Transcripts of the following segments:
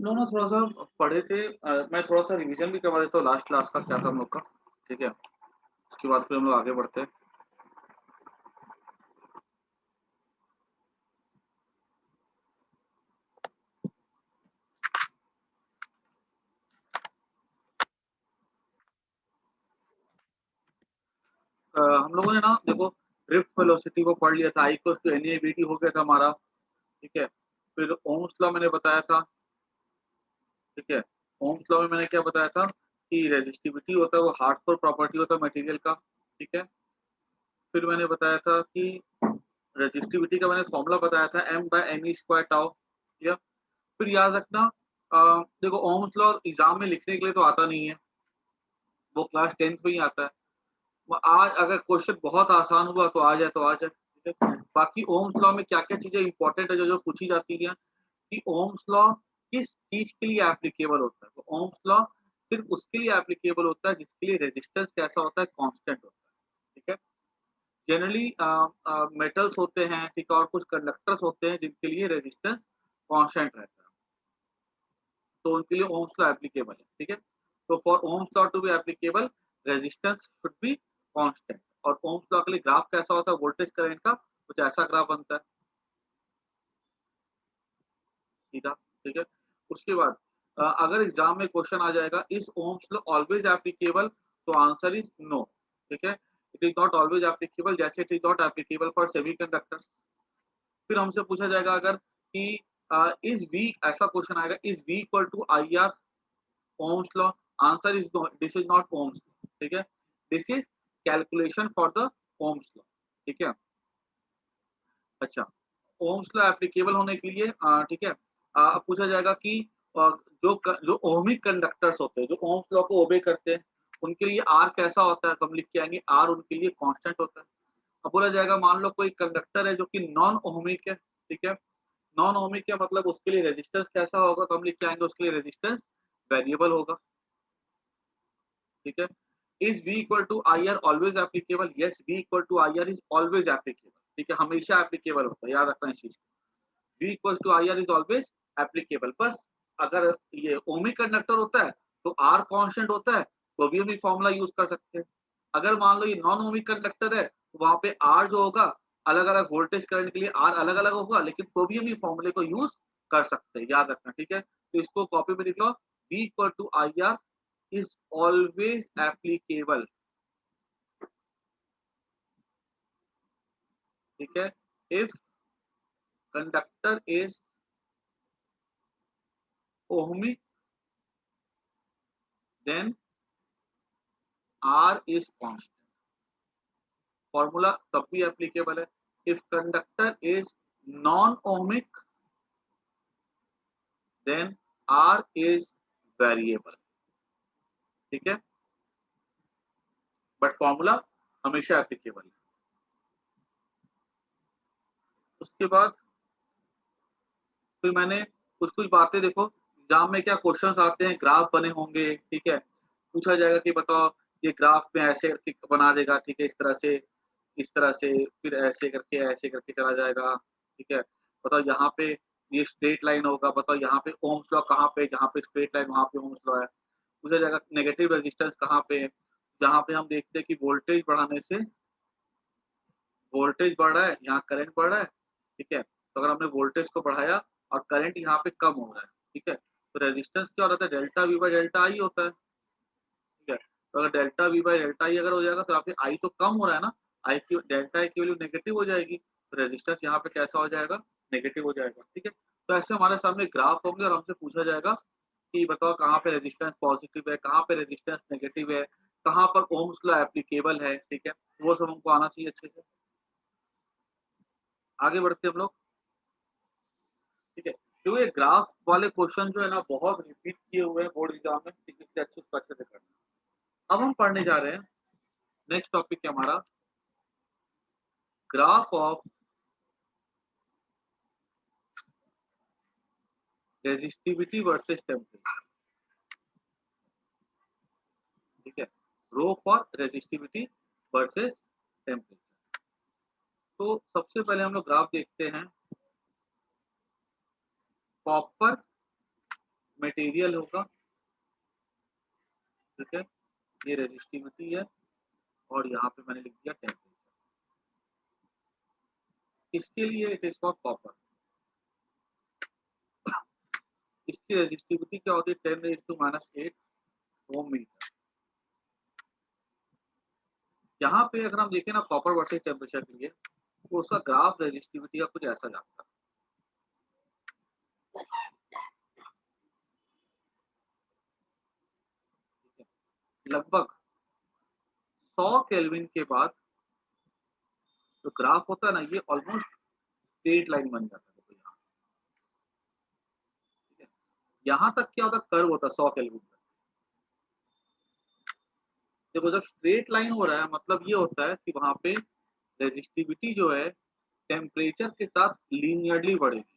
उन्होंने थोड़ा सा पढ़े थे। मैं थोड़ा सा रिवीजन भी करवा देता हूँ लास्ट क्लास का क्या था हम लोग का। ठीक है, उसके बाद फिर हम लोग आगे बढ़ते हैं। हम लोगों ने ना देखो ड्रिफ्ट वेलोसिटी को पढ़ लिया था, आई इक्वल्स टू एन हो गया था हमारा। ठीक है, फिर ओम्स लॉ मैंने बताया था। ठीक है, ओम्स लॉ में मैंने क्या बताया था कि रेजिस्टिविटी होता है वो हार्डकोर प्रॉपर्टी होता है मटेरियल का। ठीक है, फिर मैंने बताया था कि रेजिस्टिविटी का मैंने फॉर्मूला बताया था M by N E square tau. ठीक है, फिर याद रखना देखो ओम्स लॉ एग्जाम में लिखने के लिए तो आता नहीं है, वो क्लास 10th में ही आता है। वो आज अगर क्वेश्चन बहुत आसान हुआ तो आ जाए तो आ जाए। ठीक है, बाकी ओम्स लॉ में क्या क्या चीजें इंपॉर्टेंट है जो जो पूछी जाती है कि ओम्स लॉ किस चीज के लिए एप्लीकेबल होता है। तो ओम्स लॉ सिर्फ उसके लिए एप्लीकेबल होता है जिसके लिए रेजिस्टेंस कैसा होता है, कांस्टेंट होता है। ठीक है, जनरली मेटल्स होते हैं, ठीक है, और कुछ कंडक्टर्स होते हैं जिनके लिए रेजिस्टेंस कांस्टेंट रहता है, तो उनके लिए ओम्स लॉ एप्लीकेबल है। ठीक है, तो for Ohm's law to be applicable resistance should be constant. और ओम्स लॉ के लिए ग्राफ कैसा होता है वोल्टेज करंट का, कुछ ऐसा ग्राफ बनता है सीधा। ठीक है, उसके बाद अगर एग्जाम में क्वेश्चन आ जाएगा is Ohm's law always applicable, तो आंसर इज नो। ठीक है, it is not always applicable, जैसे it is not applicable for semiconductors. फिर हमसे पूछा जाएगा अगर कि इज वी, ऐसा क्वेश्चन आएगा is V equal to I R Ohm's law, answer is no, this is not Ohm's law. ठीक है, this is calculation for the Ohm's law. ठीक है, अच्छा, ओम्स लॉ एप्लीकेबल होने के लिए ठीक है, पूछा जाएगा कि जो ओमिक कंडक्टर्स होते हैं जो ओम्स लॉ को ओबे करते हैं उनके लिए आर कैसा होता है, तो हम लिख के आएंगे आर उनके लिए कांस्टेंट होता है। अब बोला जाएगा मान लो कोई कंडक्टर है जो कि नॉन ओमिक है। ठीक है, नॉन ओमिक का मतलब उसके लिए रेजिस्टेंस कैसा होगा, तो हम लिख के आएंगे उसके लिए रेजिस्टेंस वेरिएबल होगा। ठीक है, is v equal to I R always applicable, yes v equal to I R is always applicable. ठीक है, हमेशा एप्लीकेबल होता है, याद रखना इस चीज को, v equal to I R is always applicable. बस अगर ये ओमिक कंडक्टर होता है तो r कांस्टेंट होता है, तो भी हम ये फॉर्मूला यूज कर सकते हैं। अगर मान लो ये नॉन ओमिक कंडक्टर है तो वहां पे r जो होगा अलग अलग वोल्टेज करंट के लिए r अलग अलग होगा, लेकिन तो भी हम ये फॉर्मूले को यूज कर सकते हैं, याद रखना। ठीक है, तो इसको कॉपी में लिख लो, v equal to I R is always applicable। ठीक है, if conductor is ohmic then R is constant। Formula तब भी एप्लीकेबल है, if conductor is non ohmic then R is variable। ठीक है, बट फॉर्मूला हमेशा एप्लीकेबल है। उसके बाद फिर मैंने कुछ कुछ बातें देखो एग्जाम में क्या क्वेश्चंस आते हैं, ग्राफ बने होंगे। ठीक है, पूछा जाएगा कि बताओ ये ग्राफ में ऐसे करके बना देगा। ठीक है, इस तरह से, इस तरह से, फिर ऐसे करके चला जाएगा। ठीक है, बताओ यहाँ पे ये स्ट्रेट लाइन होगा, बताओ यहाँ पे ओम्स लॉ कहाँ पे, जहाँ पे स्ट्रेट लाइन वहाँ पे ओम्स लॉ है। पूछा जाएगा नेगेटिव रेजिस्टेंस कहाँ पे है, जहाँ पे हम देखते हैं कि वोल्टेज बढ़ाने से वोल्टेज बढ़ रहा है, यहाँ करंट बढ़ रहा है। ठीक है, तो अगर हमने वोल्टेज को बढ़ाया और करंट यहाँ पे कम हो रहा है, ठीक है, तो रेजिस्टेंस क्या होता है, डेल्टा वी बाई डेल्टा आई होता है। ठीक है, तो अगर डेल्टा वी बाई डेल्टा आई अगर हो जाएगा तो आपके आई तो कम हो रहा है ना, आई की डेल्टा आई की वैल्यू नेगेटिव हो जाएगी, तो रेजिस्टेंस यहाँ पे कैसा हो जाएगा, नेगेटिव हो जाएगा। ठीक है, तो ऐसे हमारे सामने ग्राफ होंगे और हमसे पूछा जाएगा कि बताओ कहाँ पे रेजिस्टेंस पॉजिटिव है, कहाँ पे रेजिस्टेंस नेगेटिव है, कहाँ पर ओम्स लॉ एप्लीकेबल है। ठीक है, वो सब हमको आना चाहिए अच्छे से। आगे बढ़ते हम लोग। ठीक है, क्योंकि ग्राफ वाले क्वेश्चन जो है ना बहुत रिपीट किए हुए हैं बोर्ड एग्जाम में, ठीक है, इसलिए अच्छे से करना। अब हम पढ़ने जा रहे हैं, नेक्स्ट टॉपिक है हमारा graph of resistivity versus temperature. ठीक है, rho for resistivity versus temperature. तो सबसे पहले हम लोग ग्राफ देखते हैं कॉपर मटेरियल होगा, ठीक है, ये रेजिस्टिविटी है, और यहाँ पे मैंने लिख दिया टेम्परेचर। इसके लिए इट इज फॉर कॉपर। इसकी रेजिस्टिविटी क्या होती है, 10⁻⁻8 ओम मीटर। यहाँ पे अगर हम देखें ना कॉपर वर्सेस टेम्परेचर के लिए, तो उसका ग्राफ रेजिस्टिविटी का कुछ ऐसा जाता है। लगभग 100 केल्विन के बाद जो ग्राफ होता है ना, ये ऑलमोस्ट स्ट्रेट लाइन बन जाता है। देखो यहाँ, ठीक है, यहाँ तक क्या होता है, कर्व होता है 100 केल्विन तक। देखो जब स्ट्रेट लाइन हो रहा है, मतलब ये होता है कि वहां पे रेजिस्टिविटी जो है टेम्परेचर के साथ लीनियरली बढ़ेगी।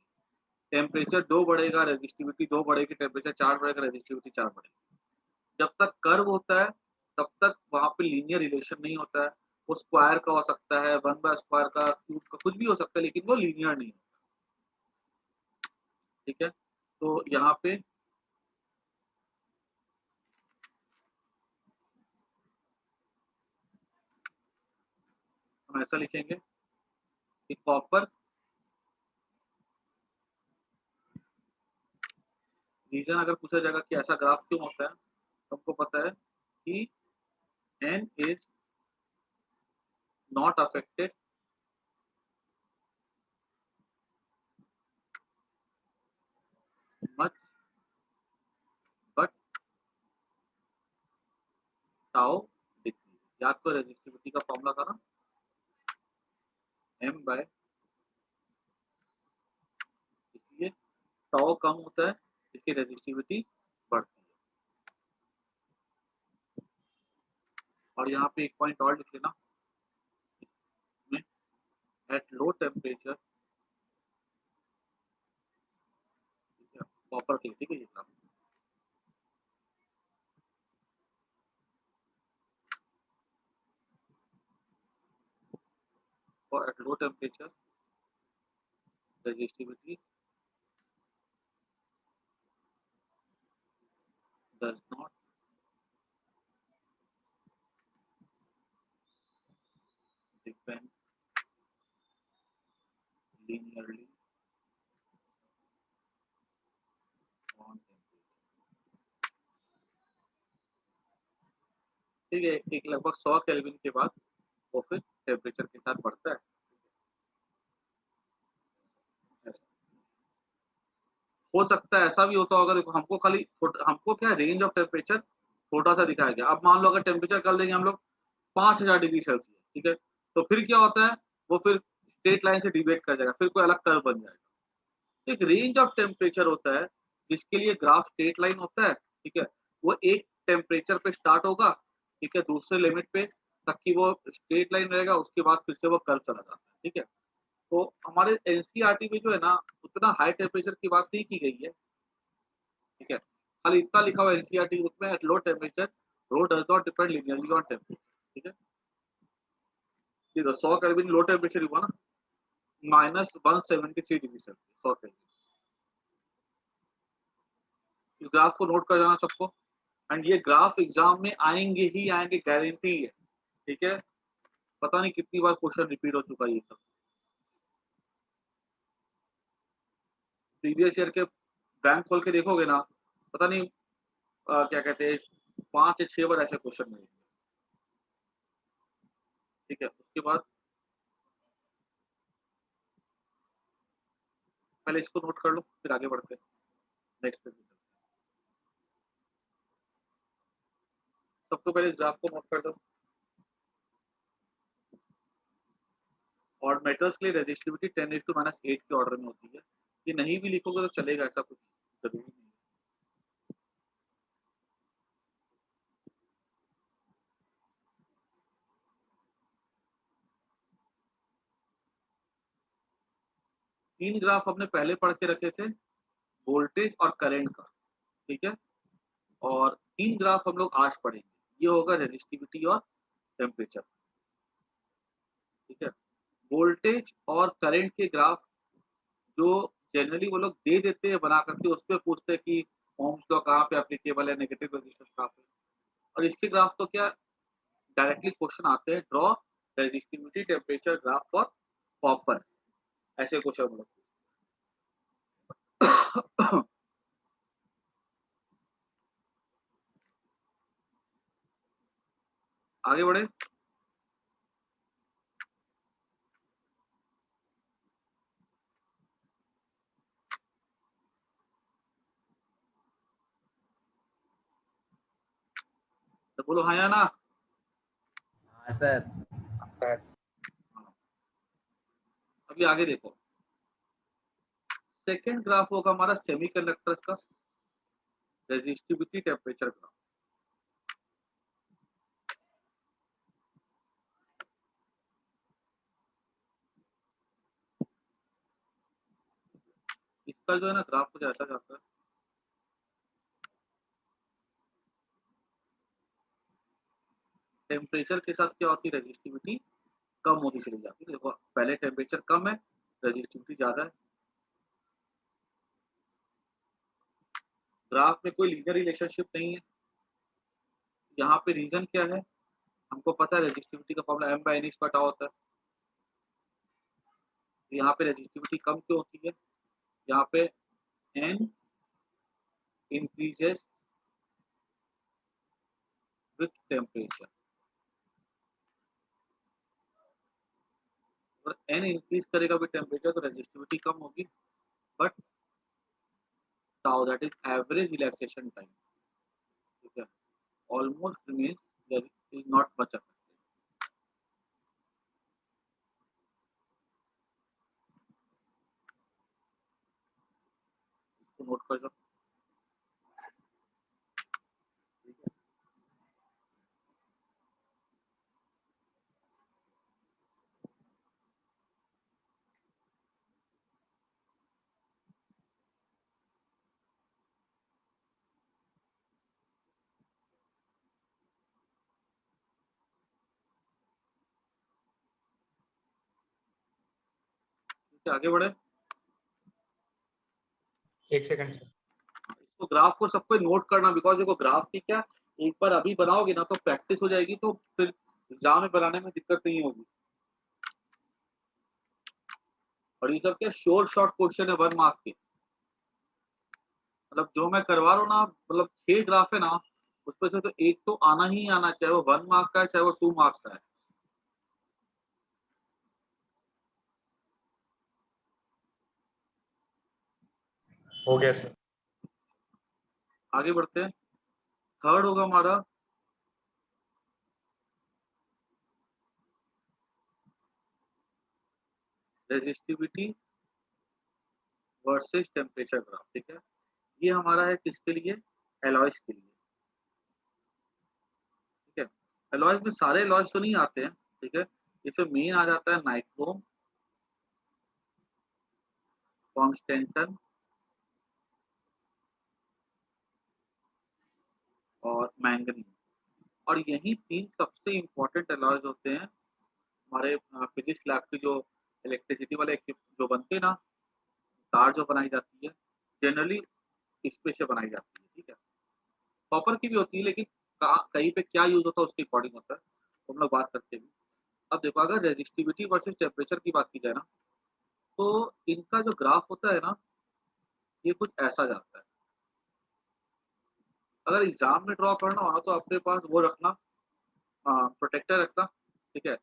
टेम्परेचर 2 बढ़ेगा, रेजिस्टिविटी 2 बढ़ेगी, टेम्परेचर 4 बढ़ेगा, रेजिस्टिविटी 4 बढ़ेगी। जब तक कर्व होता है तब तक वहां पे लीनियर रिलेशन नहीं होता है। वो स्क्वायर का हो सकता है, 1/स्क्वायर का, क्यूब का, कुछ भी हो सकता है, लेकिन वो लीनियर नहीं होता। ठीक है, तो यहाँ पे हम ऐसा लिखेंगे कि कॉपर रीजन अगर पूछा जाएगा कि ऐसा ग्राफ क्यों होता है, तो हमको पता है कि n is not affected much but tau decrease. याद तो रेजिस्टिविटी का फॉर्मूला था ना, m बाय, इसलिए टाउ कम होता है, इसकी रेजिस्टिविटी बढ़ती है। और यहाँ पे एक पॉइंट और लिख लेना, इसमें एट लो टेम्परेचर, कॉपर के, ठीक है, ये ग्राफ और eight low temperature resistivity does not depend linearly on temperature। ठीक है, एक लगभग 100 केल्विन के बाद वो फिर टेम्परेचर के साथ बढ़ता है। हो सकता है ऐसा भी होता होगा, देखो हमको खाली हमको क्या रेंज ऑफ टेम्परेचर छोटा सा दिखाया गया। अब मान लो अगर टेम्परेचर कर देंगे हम लोग 5000 डिग्री सेल्सियस, ठीक है, तो फिर क्या होता है, वो फिर स्ट्रेट लाइन से डिवाइड कर जाएगा, फिर कोई अलग कर्व बन जाएगा। एक रेंज ऑफ टेम्परेचर होता है जिसके लिए ग्राफ स्ट्रेट लाइन होता है, ठीक है, वो एक टेम्परेचर पे स्टार्ट होगा, ठीक है, दूसरे लिमिट पे तक की वो स्ट्रेट लाइन रहेगा, उसके बाद फिर से वो कर्व चला जाता है। ठीक है, तो हमारे एनसीईआरटी में जो है ना, उतना हाई टेम्परेचर की बात नहीं की गई है। ठीक है, खाली इतना लिखा हुआ एनसीईआरटी उसमें, at low temperature rho does not depend linearly on temperature. ठीक है, ये 100 केल्विन लो टेम्परेचर हुआ ना, -173 डिग्री सेल्सियस 100 केल्विन। इस ग्राफ को नोट कर जाना सबको, एंड ये ग्राफ एग्जाम में आएंगे ही आएंगे, गारंटी है। ठीक है, पता नहीं कितनी बार क्वेश्चन रिपीट हो चुका है ये सब। प्रीवियस ईयर के बैंक खोल के देखोगे ना, पता नहीं क्या कहते हैं, 5 या 6 बार ऐसे क्वेश्चन मिलेंगे। ठीक है, उसके बाद पहले इसको नोट कर लो, फिर आगे बढ़ते हैं नेक्स्ट पे। सबसे पहले इस ग्राफ को नोट कर दो। और मेटल्स के लिए रेजिस्टिविटी 10⁻⁸ के ऑर्डर में होती है। ये नहीं भी लिखोगे तो चलेगा, ऐसा कुछ जरूरी नहीं है। तीन ग्राफ हमने पहले पढ़ के रखे थे, वोल्टेज और करंट का। ठीक है, और तीन ग्राफ हम लोग आज पढ़ेंगे, ये होगा रेजिस्टिविटी और टेम्परेचर। ठीक है, वोल्टेज और करंट के ग्राफ जो जनरली वो लोग दे देते हैं बना करके, उस पर पूछते हैं कि ओम्स लॉ कहाँ पे एप्लीकेबल है, नेगेटिव रेजिस्टेंस कहाँ पे। और इसके ग्राफ तो क्या डायरेक्टली क्वेश्चन आते हैं, draw resistivity temperature graph for copper, ऐसे क्वेश्चन मतलब। आगे बढ़े। तो बोलो हाँ या ना। हाँ सर। अभी आगे देखो, सेकेंड ग्राफ होगा हमारा सेमीकंडक्टर का रेजिस्टिविटी टेम्परेचर ग्राफ। इसका जो है ना ग्राफ कुछ ऐसा जाता है, टेम्परेचर के साथ क्या होती है, रेजिस्टिविटी कम होती चली जाती है। देखो पहले टेम्परेचर कम है, रेजिस्टिविटी ज्यादा है। ग्राफ में कोई लीनियर रिलेशनशिप नहीं है। यहाँ पे रीजन क्या है, हमको पता है रेजिस्टिविटी का formula m by n square tau होता है। यहाँ पे रेजिस्टिविटी कम क्यों होती है, यहाँ पे n इंक्रीजेस विथ टेम्परेचर। अगर n इंक्रीज करेगा विथ टेम्परेचर तो रेजिस्टिविटी कम होगी, but tau that is average relaxation time, ठीक है, almost means there is not much affected. इसको नोट कर लो, ठीक है। ठीक है, आगे बढ़े। एक सेकंड सर। इसको ग्राफ को सबको नोट करना, बिकॉज देखो ग्राफ की क्या, एक बार अभी बनाओगे ना तो प्रैक्टिस हो जाएगी, तो फिर एग्जाम में बनाने में दिक्कत नहीं होगी। और ये सब क्या श्योर शॉर्ट क्वेश्चन है 1 मार्क के, मतलब जो मैं करवा रहा हूँ ना, मतलब 6 ग्राफ है ना, उसमें से तो एक तो आना ही आना, चाहे वो 1 मार्क का है चाहे वो 2 मार्क का है। हो गया सर। आगे बढ़ते हैं। थर्ड होगा हमारा रेजिस्टिविटी वर्सेस टेम्परेचर ग्राफ, ठीक है। ये हमारा है किसके लिए, एलॉयज के लिए, ठीक है। एलॉयज में सारे एलॉयज तो नहीं आते हैं, ठीक है। इसमें मेन आ जाता है नाइक्रोम, कॉन्स्टेंटन और मैंगनीज। और यही 3 सबसे इंपॉर्टेंट एलॉयज होते हैं हमारे फिजिक्स लैब की, जो इलेक्ट्रिसिटी वाले जो बनते हैं ना, तार जो बनाई जाती है, जनरली इस पे से बनाई जाती है, ठीक है। कॉपर की भी होती है, लेकिन कहीं पे क्या यूज होता है उसके अकॉर्डिंग होता है, तो हम लोग बात करते हैं। अब देखो अगर रेजिस्टिविटी वर्सेस टेम्परेचर की बात की जाए ना, तो इनका जो ग्राफ होता है ना, ये कुछ ऐसा जाता है। अगर एग्जाम में ड्रॉ करना हो ना, तो अपने पास वो रखना, प्रोटेक्टर रखना, ठीक है।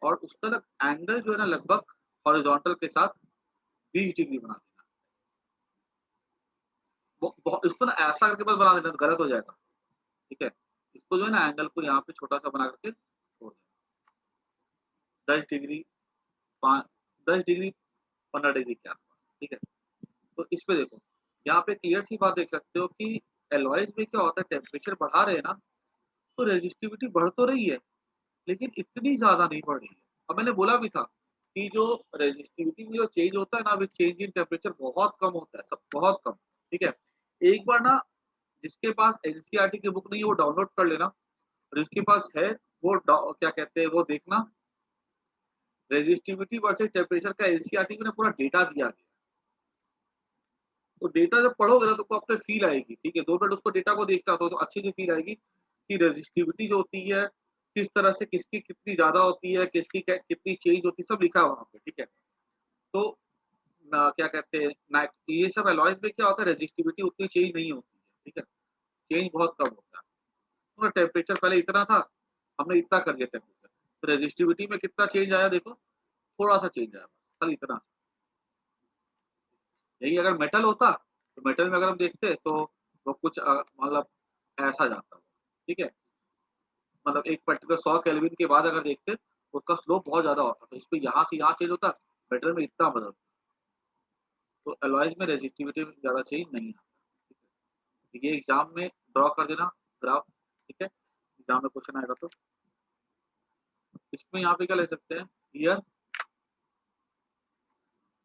और उसका ना एंगल जो है ना, लगभग हॉरिजॉन्टल के साथ 20 डिग्री बना देना। इसको ना ऐसा करके बस बना देना, तो गलत हो जाएगा, ठीक है। इसको जो है ना एंगल को यहाँ पे छोटा सा बना करके छोड़ देना, 10 डिग्री, 10 डिग्री, 15 डिग्री के आसपास, ठीक है। तो इस पे देखो, यहाँ पे क्लियर सी बात देख सकते हो कि एलॉयज में क्या होता है, टेम्परेचर बढ़ा रहे हैं ना, तो रेजिस्टिविटी बढ़ तो रही है, लेकिन इतनी ज्यादा नहीं बढ़ रही है। अब मैंने बोला भी था कि जो रेजिस्टिविटी में जो चेंज होता है ना, विद चेंज इन टेम्परेचर बहुत कम होता है, सब बहुत कम, ठीक है। एक बार ना जिसके पास एनसीईआरटी की बुक नहीं है वो डाउनलोड कर लेना, और जिसके पास है वो क्या कहते हैं वो देखना, रेजिस्टिविटी वर्सेस टेम्परेचर का एनसीईआरटी में ना पूरा डेटा दिया गया, तो डेटा जब पढ़ोगे ना तो आपको अपने फील आएगी, ठीक है? 2 मिनट उसको डेटा को देखना तो अच्छे से फील आएगी कि रेजिस्टिविटी जो होती है, किस तरह से किसकी कितनी ज़्यादा होती है, किसकी कितनी चेंज होती है, सब लिखा है वहाँ पे, ठीक है? तो क्या कहते हैं ना, ये सब एलॉयज़ में क्या होता है, रेजिस्टिविटी उतनी चेंज नहीं होती है, ठीक है? चेंज बहुत कम होता है। तो टेम्परेचर पहले इतना था, हमने इतना कर दिया टेम्परेचर। तो रेजिस्टिविटी में कितना चेंज आया देखो, थोड़ा-सा चेंज आया बस, खाली इतना। यही अगर मेटल होता, तो मेटल में अगर हम देखते तो वो कुछ मतलब ऐसा जाता, ठीक है? मतलब एक पर्टिकुलर 100 केल्विन के बाद अगर देखते, तो उसका स्लोप बहुत ज़्यादा होता। तो इसमें यहाँ से यहाँ चेंज होता, मेटल में इतना बदलता। तो एलॉयज़ में रेजिस्टिविटी में ज़्यादा चेंज नहीं आता। ठीक है? ये एग्ज़ाम में ड्रॉ कर देना ग्राफ, ठीक है? एग्ज़ाम में क्वेश्चन आएगा तो। इसमें यहाँ पे क्या ले सकते हैं, हियर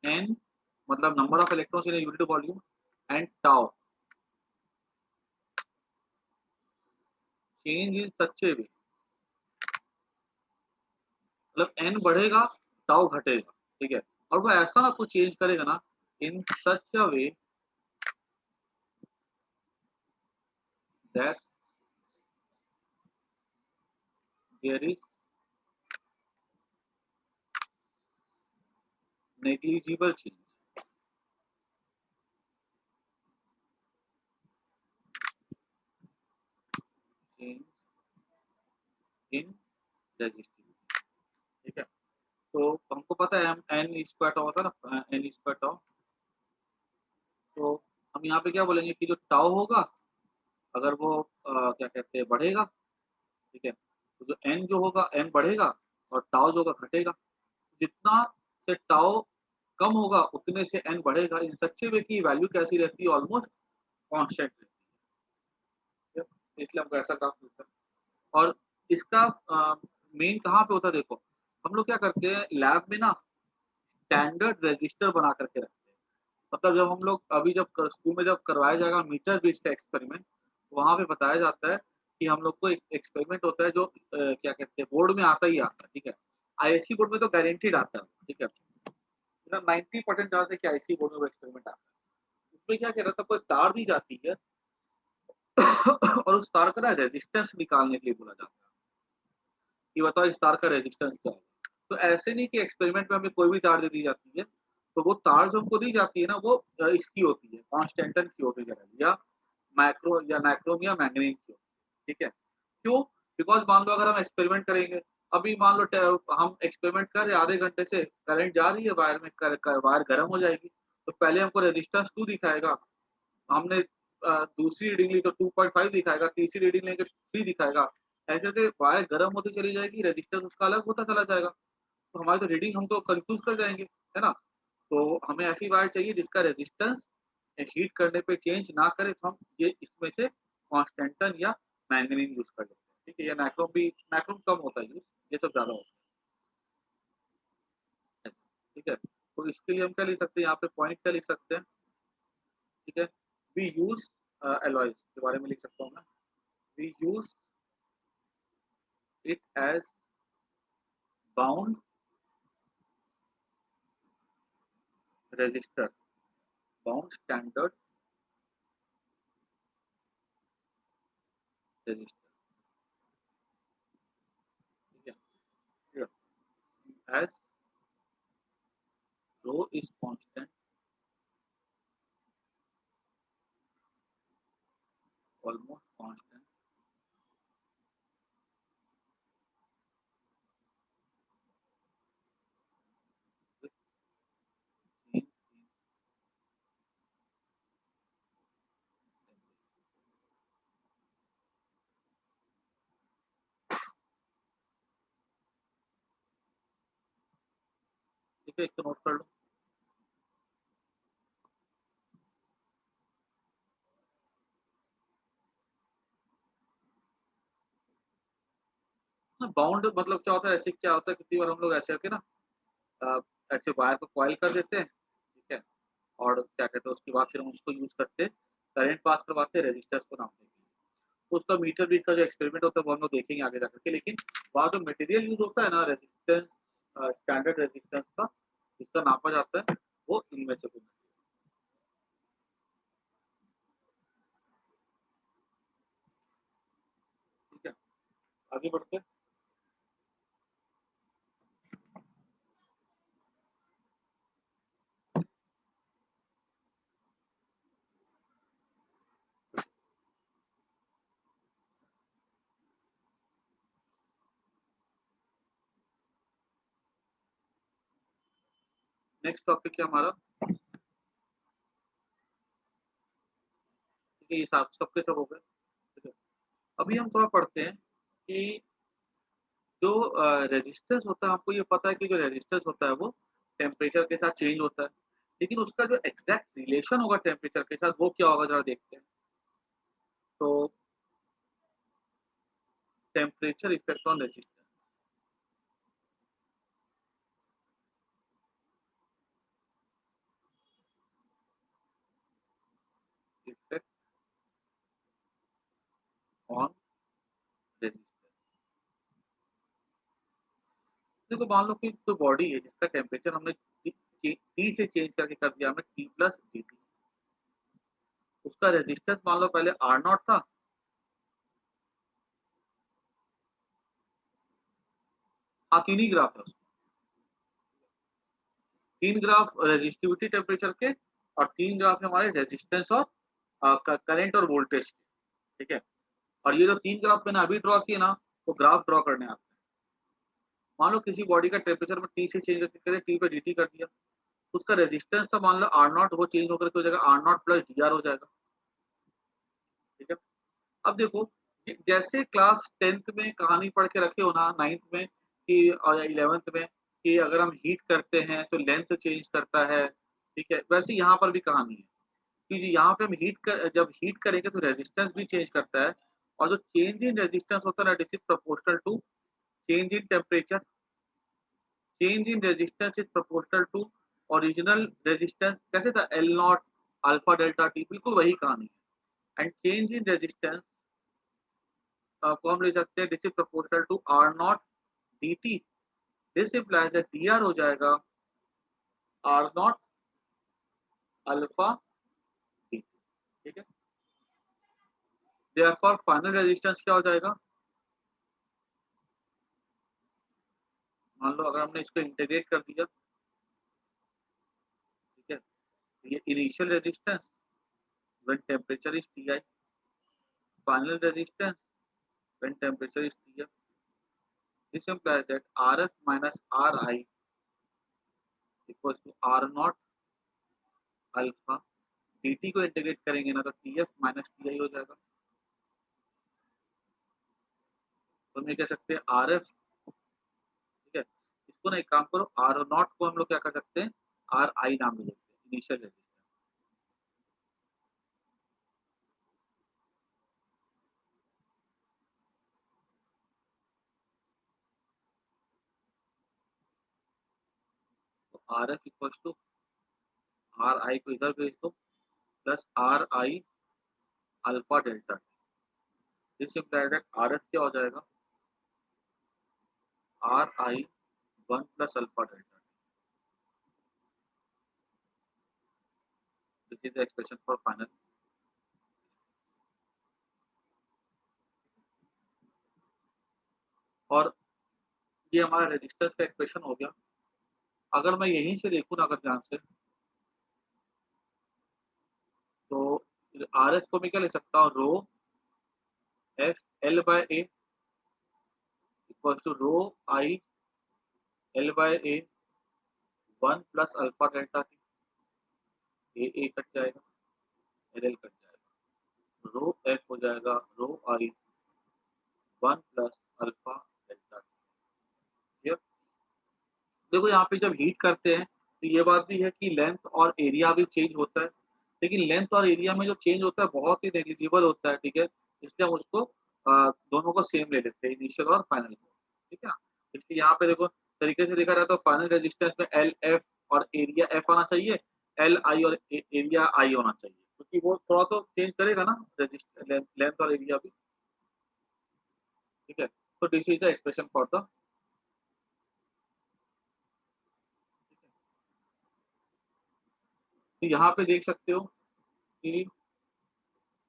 n मतलब number of electrons in a unit volume and tau change in such a way, मतलब n बढ़ेगा, टाउ घटेगा, ठीक है? और वो ऐसा ना कुछ चेंज करेगा ना, in such a way that there is negligible change in in resistivity, ठीक है? तो हमको पता है, हम n स्क्वायर टाउ होता है ना, n स्क्वायर टाउ। तो हम यहाँ पे क्या बोलेंगे कि जो टाउ होगा, अगर वो क्या कहते हैं, बढ़ेगा, ठीक है? तो जो n जो होगा, n बढ़ेगा और टाउ जो होगा घटेगा। जितना से टाउ कम होगा उतने से n बढ़ेगा। इन सच ए वे की वैल्यू कैसी रहती है, ऑलमोस्ट कांस्टेंट रहती है, इसलिए हमको ऐसा ग्राफ मिलता है। और इसका मेन कहाँ पे होता है देखो, हम लोग क्या करते हैं लैब में ना, स्टैंडर्ड रजिस्टर बना करके रखते हैं। मतलब जब हम लोग अभी जब स्कूल में जब करवाया जाएगा मीटर ब्रिज का एक्सपेरिमेंट, वहाँ पे बताया जाता है कि हम लोग को एक एक्सपेरिमेंट होता है जो क्या कहते हैं, बोर्ड में आता ही आता है, ठीक है? आईआईसी बोर्ड में तो गारंटीड आता है, ठीक है? 90% चांस है कि आईआईसी बोर्ड में वो एक्सपेरिमेंट आता है। उसमें क्या कह रहा था, कोई तार दी जाती है और उस तार का ना रेजिस्टेंस निकालने के लिए बोला जाता है कि बताओ इस तार का रेजिस्टेंस क्या है। तो ऐसे नहीं कि एक्सपेरिमेंट में हमें कोई भी तार दे दी जाती है, तो वो तार जो हमको दी जाती है ना, वो इसकी होती है, कांस्टेंटन की होती है जनरली, या माइक्रो या नाइक्रोम या मैंगनीज की होती है, ठीक है? क्यों? बिकॉज़ मान लो अगर हम एक्सपेरिमेंट करेंगे, अभी मान लो हम एक्सपेरिमेंट कर रहे हैं, आधे घंटे से करंट जा रही है वायर में, वायर गर्म हो जाएगी, तो पहले हमको रेजिस्टेंस 2 दिखाएगा, हमने दूसरी रीडिंग ली तो 2.5 दिखाएगा, तीसरी रीडिंग लेंगे 3 दिखाएगा। ऐसे-ऐसे वायर गर्म होती चली जाएगी, रेजिस्टेंस उसका अलग होता चला जाएगा। तो हमारी तो रीडिंग हम तो कन्फ्यूज़ कर जाएँगे, है ना? तो हमें ऐसी वायर चाहिए जिसका रेजिस्टेंस हीट करने पे चेंज ना करे, तो हम ये इसमें से कांस्टेंटन या मैंगनीज यूज़ कर लेते हैं, ठीक है? या नाइक्रोम भी, नाइक्रोम कम होता है यूज़, ये सब ज़्यादा होता है, ठीक है? तो इसके लिए हम क्या लिख सकते हैं, यहाँ पे पॉइंट क्या लिख सकते हैं, ठीक है? वी यूज़ एलॉयज़ के बारे में लिख सकता हूँ मैं। We use it as bound resistor, bound standard resistor, ठीक है? As rho is constant, almost constant, with change in ठीक है? इसको नोट कर लो। बाउंड मतलब क्या होता है, ऐसे क्या होता है, कितनी बार हम लोग ऐसे करके ना अ, ऐसे वायर को कॉइल कर देते हैं, ठीक है? और क्या कहते हैं, उसके बाद फिर हम उसको यूज़ करते हैं, करंट पास करवाते हैं रेजिस्टेंस को नापने के लिए। तो उसका मीटर बीट का जो एक्सपेरिमेंट होता है वो हम लोग देखेंगे आगे जाकर के, लेकिन वहाँ जो मटेरियल यूज़ होता है ना, रेजिस्टेंस स्टैंडर्ड रेजिस्टेंस का जिसका नापा जाता है, वो इनमें से कुछ है। ठीक है, आगे बढ़ते हैं। नेक्स्ट टॉपिक है हमारा, ठीक है, ये सब सबके सब हो गए। ठीक है, अभी हम थोड़ा पढ़ते हैं कि जो रेजिस्टेंस होता है, आपको ये पता है कि जो रेजिस्टेंस होता है वो टेम्परेचर के साथ चेंज होता है, लेकिन उसका जो एग्जैक्ट रिलेशन होगा टेम्परेचर के साथ वो क्या होगा, जरा देखते हैं। तो temperature effect on resistance, effect on resistance. देखो मान लो कि जो बॉडी है जिसका टेम्परेचर हमने टी से चेंज करके कर दिया हमने टी प्लस डी टी, उसका रेजिस्टेंस मान लो पहले आर नॉट था, हाँ 3 ही ग्राफ है उसमें, 3 ग्राफ रेजिस्टिविटी टेम्परेचर के और 3 ग्राफ है हमारे रेजिस्टेंस और करंट और वोल्टेज के। ठीक है, और ये जो 3 ग्राफ मैंने अभी ड्रॉ किए ना, वो ग्राफ ड्रॉ करने आते हैं। मान लो किसी बॉडी का टेम्परेचर में टी से चेंज करके टी पे डी टी कर दिया, उसका रेजिस्टेंस था मान लो आर नॉट, वो चेंज होकर के हो जाएगा R naught plus D R हो जाएगा। ठीक है, अब देखो जैसे क्लास 10th में कहानी पढ़ के रखे हो ना, 9th में कि और 11th में कि अगर हम हीट करते हैं तो लेंथ चेंज करता है। ठीक है, वैसे यहाँ पर भी कहानी है कि यहाँ पे हम जब हीट करेंगे तो रेजिस्टेंस भी चेंज करता है, और जो चेंज इन रेजिस्टेंस होता है ना, it is proportional to change in temperature. Change in resistance is proportional to original resistance, कैसे था, L naught alpha delta T, बिल्कुल वही कहानी है। एंड चेंज इन रेजिस्टेंस को हम ले सकते हैं this is proportional to R naught D T, this implies that D R हो जाएगा आर नॉट अल्फा डी। ठीक है, देयरफॉर फाइनल रेजिस्टेंस क्या हो जाएगा, मान लो अगर हमने इसको इंटीग्रेट कर दिया, ठीक है, ये initial resistance when temperature is T I, final resistance when temperature is T F, this implies that R F minus R I equals to R naught alpha D T को इंटीग्रेट करेंगे ना तो T F minus T I हो जाएगा। तो हम ये कह सकते हैं आर एफ, ठीक है, इसको ना एक काम करो, आर नॉट को हम लोग क्या कर सकते हैं, आर आई नाम दे सकते हैं, इनिशियल रेजिस्टेंस। तो R F equal to R I को इधर भेज दो plus R I alpha delta, this implies that R F क्या हो जाएगा, R I 1 plus alpha delta, this is the expression for final. और ये हमारा रेजिस्टेंस का एक्सप्रेशन हो गया। अगर मैं यहीं से देखूँ ना अगर ध्यान से, तो आर एफ को मैं क्या ले सकता हूँ, rho F L by A equal to rho I L by A 1 plus alpha delta T, A cut जाएगा, एल एल कट जाएगा, रो एफ हो जाएगा rho I 1 plus alpha delta T. देखो यहाँ पे जब हीट करते हैं तो ये बात भी है कि लेंथ और एरिया भी चेंज होता है, लेकिन लेंथ और एरिया में जो चेंज होता है बहुत ही नेग्लिजिबल होता है। ठीक है, इसलिए हम उसको दोनों को सेम ले लेते हैं, इनिशियल और फाइनल को। ठीक है ना, इसलिए यहाँ पे देखो तरीके से देखा जाए तो फाइनल रेजिस्टेंस में एल एफ और एरिया एफ आना चाहिए, एल आई और एरिया आई होना चाहिए, क्योंकि वो थोड़ा तो चेंज करेगा ना लेंथ और एरिया भी। ठीक है, तो this is the expression for the, तो यहाँ पे देख सकते हो कि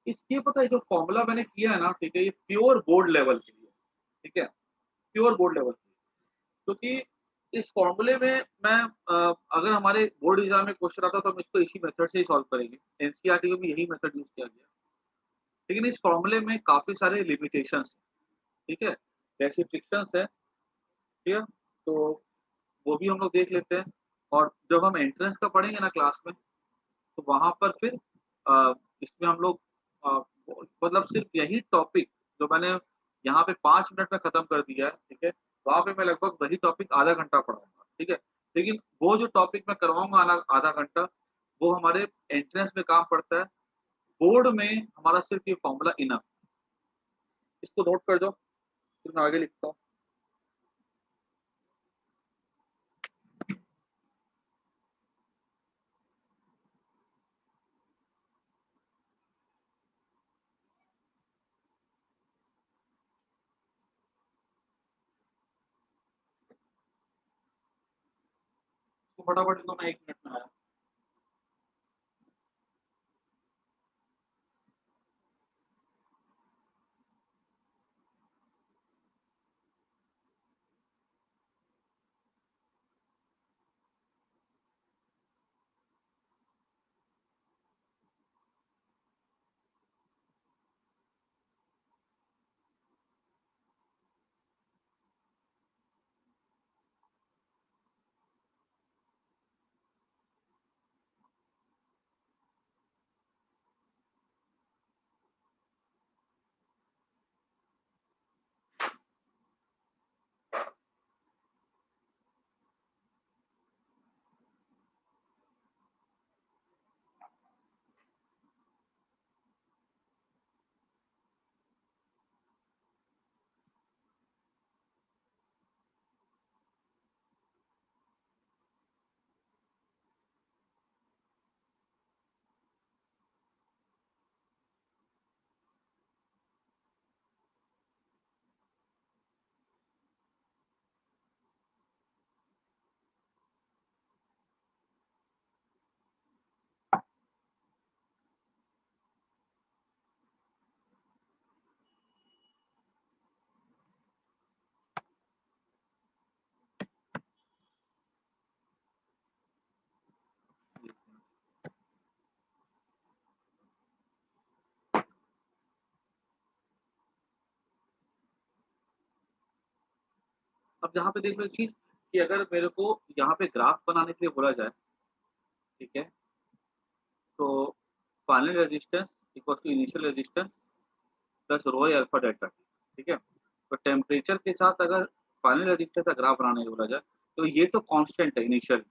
इसके पता है जो फॉर्मूला मैंने किया है ना, ठीक है, ये प्योर बोर्ड लेवल के लिए, ठीक है, प्योर बोर्ड लेवल के लिए। क्योंकि इस फॉर्मूले में मैं अगर हमारे बोर्ड एग्जाम में क्वेश्चन आता तो हम इसको इसी मेथड से ही सॉल्व करेंगे। एनसीईआरटी में भी यही मेथड यूज किया गया, लेकिन इस फॉर्मूले में काफी सारे लिमिटेशंस, ठीक है, रेस्ट्रिक्शंस है, ठीक है। तो वो भी हम लोग देख लेते हैं, और जब हम एंट्रेंस का पढ़ेंगे ना क्लास में, तो वहाँ पर फिर इसमें हम लोग अ, मतलब सिर्फ यही टॉपिक जो मैंने यहाँ पे 5 मिनट में खत्म कर दिया है, ठीक है, वहाँ पे मैं लगभग वही टॉपिक आधा घंटा पढ़ाऊँगा, ठीक है। लेकिन वो जो टॉपिक मैं करवाऊँगा आना आधा घंटा, वो हमारे एंट्रेंस में काम पड़ता है, बोर्ड में हमारा सिर्फ ये फॉर्मूला इनफ। इसको नोट कर दो, फिर मैं आगे लिखता हूँ। तो फटाफट लिखो, मैं 1 मिनट में आया। अब यहाँ पे देख लो एक चीज, कि अगर मेरे को यहाँ पे ग्राफ बनाने के लिए बोला जाए, ठीक है, तो final resistance equal to initial resistance plus rho alpha delta T, ठीक है। तो टेम्परेचर के साथ अगर फाइनल रेजिस्टेंस का ग्राफ बनाने को बोला जाए, तो ये तो कांस्टेंट है इनिशियल,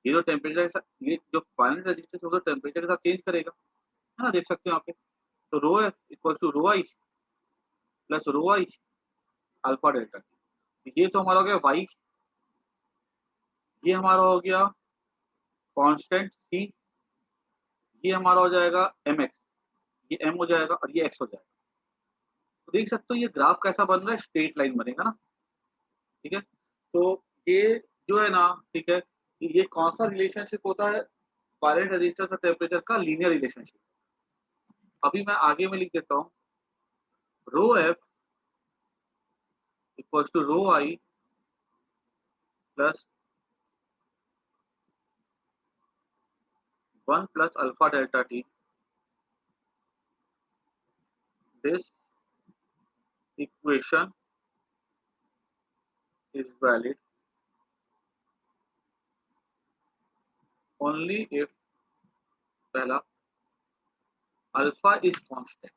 ये जो टेम्परेचर के साथ, ये जो फाइनल रेजिस्टेंस है वो टेम्परेचर के साथ चेंज करेगा, है ना, देख सकते हो यहाँ पे। तो rho equal to rho I plus rho I alpha delta T, ये तो हमारा हो गया वाई, ये हमारा हो गया कांस्टेंट सी, ये हमारा हो जाएगा एम एक्स, ये एम हो जाएगा और ये एक्स हो जाएगा। तो देख सकते हो ये ग्राफ कैसा बन रहा है, स्ट्रेट लाइन बनेगा ना, ठीक है। तो ये जो है ना, ठीक है, ये कौन सा रिलेशनशिप होता है, वायलेंट रेजिस्टेंस और टेम्परेचर का लीनियर रिलेशनशिप। अभी मैं आगे में लिख देता हूँ, rho F equals to rho I plus 1 plus alpha delta T, this equation is valid only if पहला alpha is constant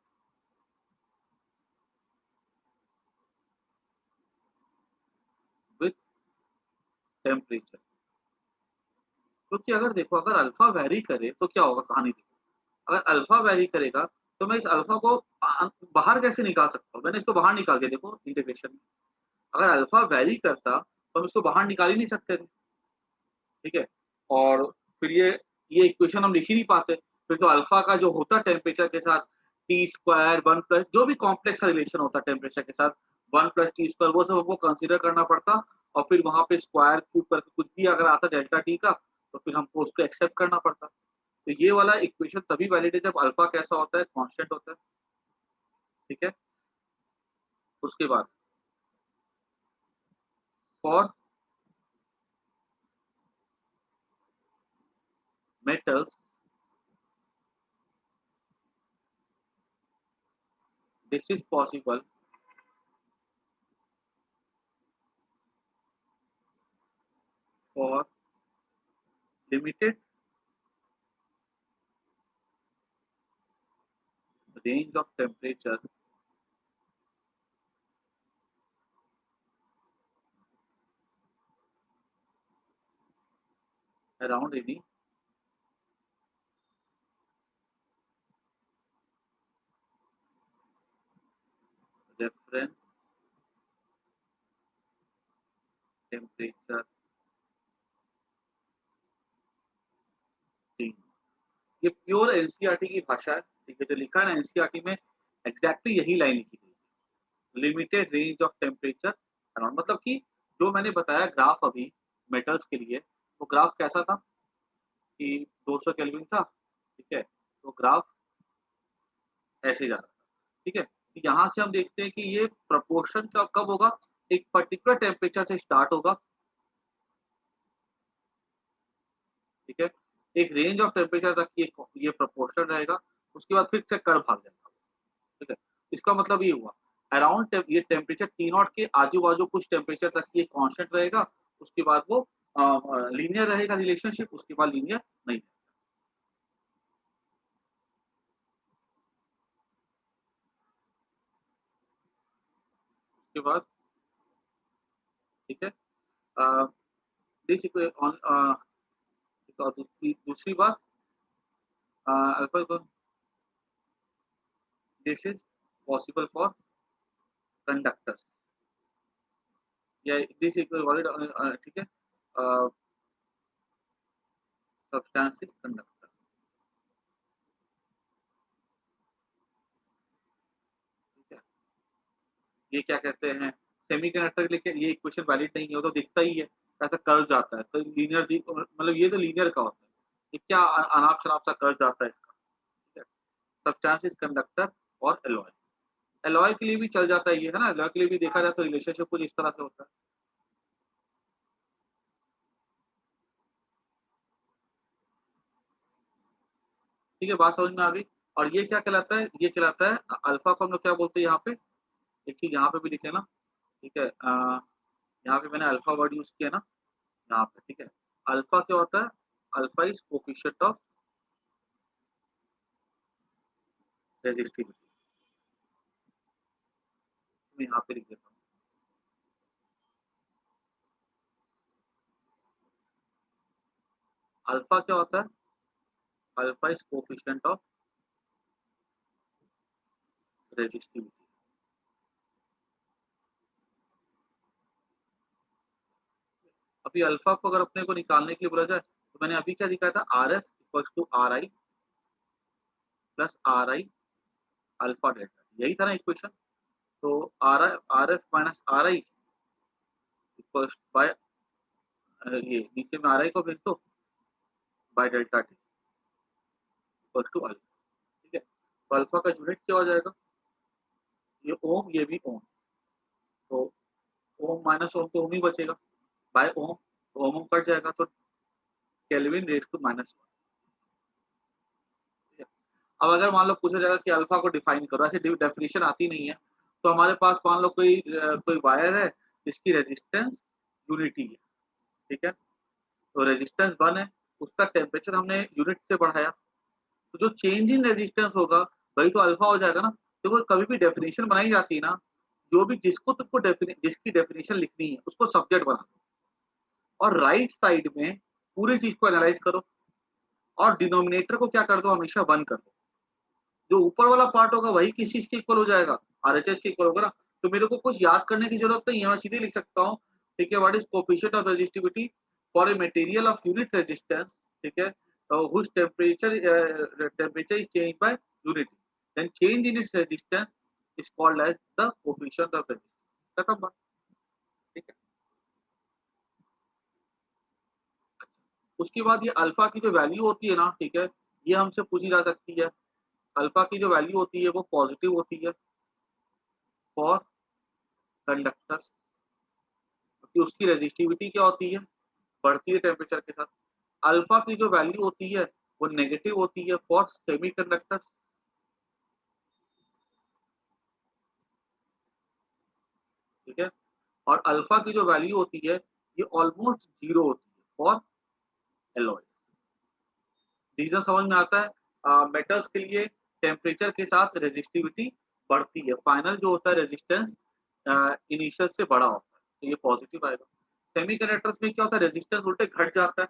with temperature. क्योंकि अगर देखो, अगर अल्फा वेरी करे तो क्या होगा, कहानी देखो, अगर अल्फा वेरी करेगा तो मैं इस अल्फा को बाहर कैसे निकाल सकता हूँ, मैंने इसको बाहर निकाल के देखो इंटीग्रेशन में, अगर अल्फा वेरी करता तो हम इसको बाहर निकाल ही नहीं सकते थे, ठीक है। और फिर ये इक्वेशन हम लिख ही नहीं पाते, फिर तो अल्फा का जो होता टेम्परेचर के साथ टी स्क्वायर 1 प्लस जो भी कॉम्प्लेक्स रिलेशन होता टेम्परेचर के साथ 1 प्लस टी स्क्वायर, वो सब हमको कंसीडर करना पड़ता, और फिर वहां पे स्क्वायर क्यूब करके कुछ भी अगर आता डेल्टा टी का, तो फिर हमको उसको एक्सेप्ट करना पड़ता। तो ये वाला इक्वेशन तभी वैलिड है जब अल्फा कैसा होता है, कांस्टेंट होता है, ठीक है। उसके बाद for metals this is possible for limited range of temperature around any reference temperature T। ये प्योर एनसीईआरटी की भाषा है, ठीक है। जो लिखा है ना एनसीईआरटी में एग्जैक्टली यही लाइन लिखी गई है, limited range of temperature around. मतलब कि जो मैंने बताया ग्राफ अभी मेटल्स के लिए, वो ग्राफ कैसा था कि 200 केल्विन था, ठीक है। तो ग्राफ ऐसे जा रहा था, ठीक है। तो यहाँ से हम देखते हैं कि ये प्रपोर्शन कब होगा, एक पर्टिकुलर टेम्परेचर से स्टार्ट होगा, ठीक है। एक रेंज ऑफ टेम्परेचर तक ये प्रपोर्शन रहेगा, उसके बाद फिर से कर्व भाग जाएगा, ठीक है। इसका मतलब ये हुआ अराउंड ये टेम्परेचर टी नॉट के आजू बाजू कुछ टेम्परेचर तक ये कांस्टेंट रहेगा, उसके बाद वो लीनियर रहेगा रिलेशनशिप, उसके बाद लीनियर नहीं। उसके बाद ठीक है, दूसरी बात alpha this is possible for conductors या दिस इक्वल ठीक है, सब्सटेंस इज कंडक्टर, ठीक है। ये क्या कहते हैं, सेमीकंडक्टर के लिए ये इक्वेशन वैलिड नहीं है, तो दिखता ही है ऐसा कर्व जाता है, तो लीनियर मतलब ये तो लीनियर का होता है, ये क्या अनाप शनाप सा कर्व जाता है इसका, ठीक है। सब्सटेंस इज कंडक्टर और एलॉय, एलॉय के लिए भी चल जाता है ये, है ना। एलॉय के लिए भी देखा जाए तो रिलेशनशिप कुछ इस तरह से होता है। ठीक है, बात समझ में आ गई। और ये क्या कहलाता है, ये कहलाता है अल्फा को हम लोग क्या बोलते हैं यहाँ पे, एक चीज यहाँ पे भी लिखे ना, ठीक है। यहाँ पे मैंने अल्फा वर्ड यूज किया ना यहाँ पे, ठीक है। अल्फा क्या होता है, alpha is coefficient of resistivity, मैं यहाँ पे लिख देता हूँ। अल्फा क्या होता है, alpha is coefficient of resistivity. अभी अल्फा को अगर अपने को निकालने के लिए बोला जाए तो मैंने अभी क्या दिखाया था, R F equal to R I plus R I alpha delta, यही था ना इक्वेशन। तो R F minus R I equal by, ये नीचे में आर आई को भेज दो by delta T equal to alpha, ठीक है। तो अल्फा का यूनिट क्या हो जाएगा, ये ओम, ये भी ओम, तो ओम माइनस ओम तो ओम ही बचेगा, बाय ओम, तो ओम कट जाएगा, तो kelvin raise to minus one, ठीक है। अब अगर मान लो पूछा जाएगा कि अल्फा को डिफाइन करो, ऐसे डेफिनेशन आती नहीं है, तो हमारे पास मान लो कोई वायर है जिसकी रेजिस्टेंस यूनिटी है, ठीक है। तो रेजिस्टेंस 1 है, उसका टेम्परेचर हमने यूनिट से बढ़ाया, तो जो चेंज इन रेजिस्टेंस होगा वही तो अल्फा हो जाएगा ना। देखो कभी भी डेफिनेशन बनाई जाती है ना, जो भी जिसको तुमको जिसकी डेफिनेशन लिखनी है उसको सब्जेक्ट बना दो, और राइट साइड में पूरी चीज को एनालाइज करो, और डिनोमिनेटर को क्या कर दो, हमेशा 1 कर दो। जो ऊपर वाला पार्ट होगा वही किस चीज के इक्वल हो जाएगा, आरएचएस के इक्वल होगा ना। तो मेरे को कुछ याद करने की जरूरत नहीं है, मैं सीधे लिख सकता हूँ, ठीक है। What is coefficient of resistivity for a material of unit resistance, ठीक है, whose temperature is changed by unity, then change in its resistance is called as the coefficient of resistance। खत्म बात, ठीक है। उसके बाद ये अल्फा की जो वैल्यू होती है ना, ठीक है, ये हमसे पूछी जा सकती है। अल्फा की जो वैल्यू होती है वो पॉजिटिव होती है फॉर कंडक्टर्स, क्योंकि उसकी रेजिस्टिविटी क्या होती है, बढ़ती है टेम्परेचर के साथ। अल्फा की जो वैल्यू होती है वो नेगेटिव होती है फॉर सेमीकंडक्टर्स, ठीक है। और अल्फा की जो वैल्यू होती है ये ऑलमोस्ट जीरो होती है फॉर एलॉय। रीजन समझ में आता है। मेटल्स के लिए टेम्परेचर के साथ रेजिस्टिविटी बढ़ती है, फाइनल जो होता है रेजिस्टेंस इनिशियल से बड़ा होता है, तो ये पॉजिटिव आएगा। सेमीकंडक्टर्स में क्या होता है, रेजिस्टेंस उल्टे घट जाता है,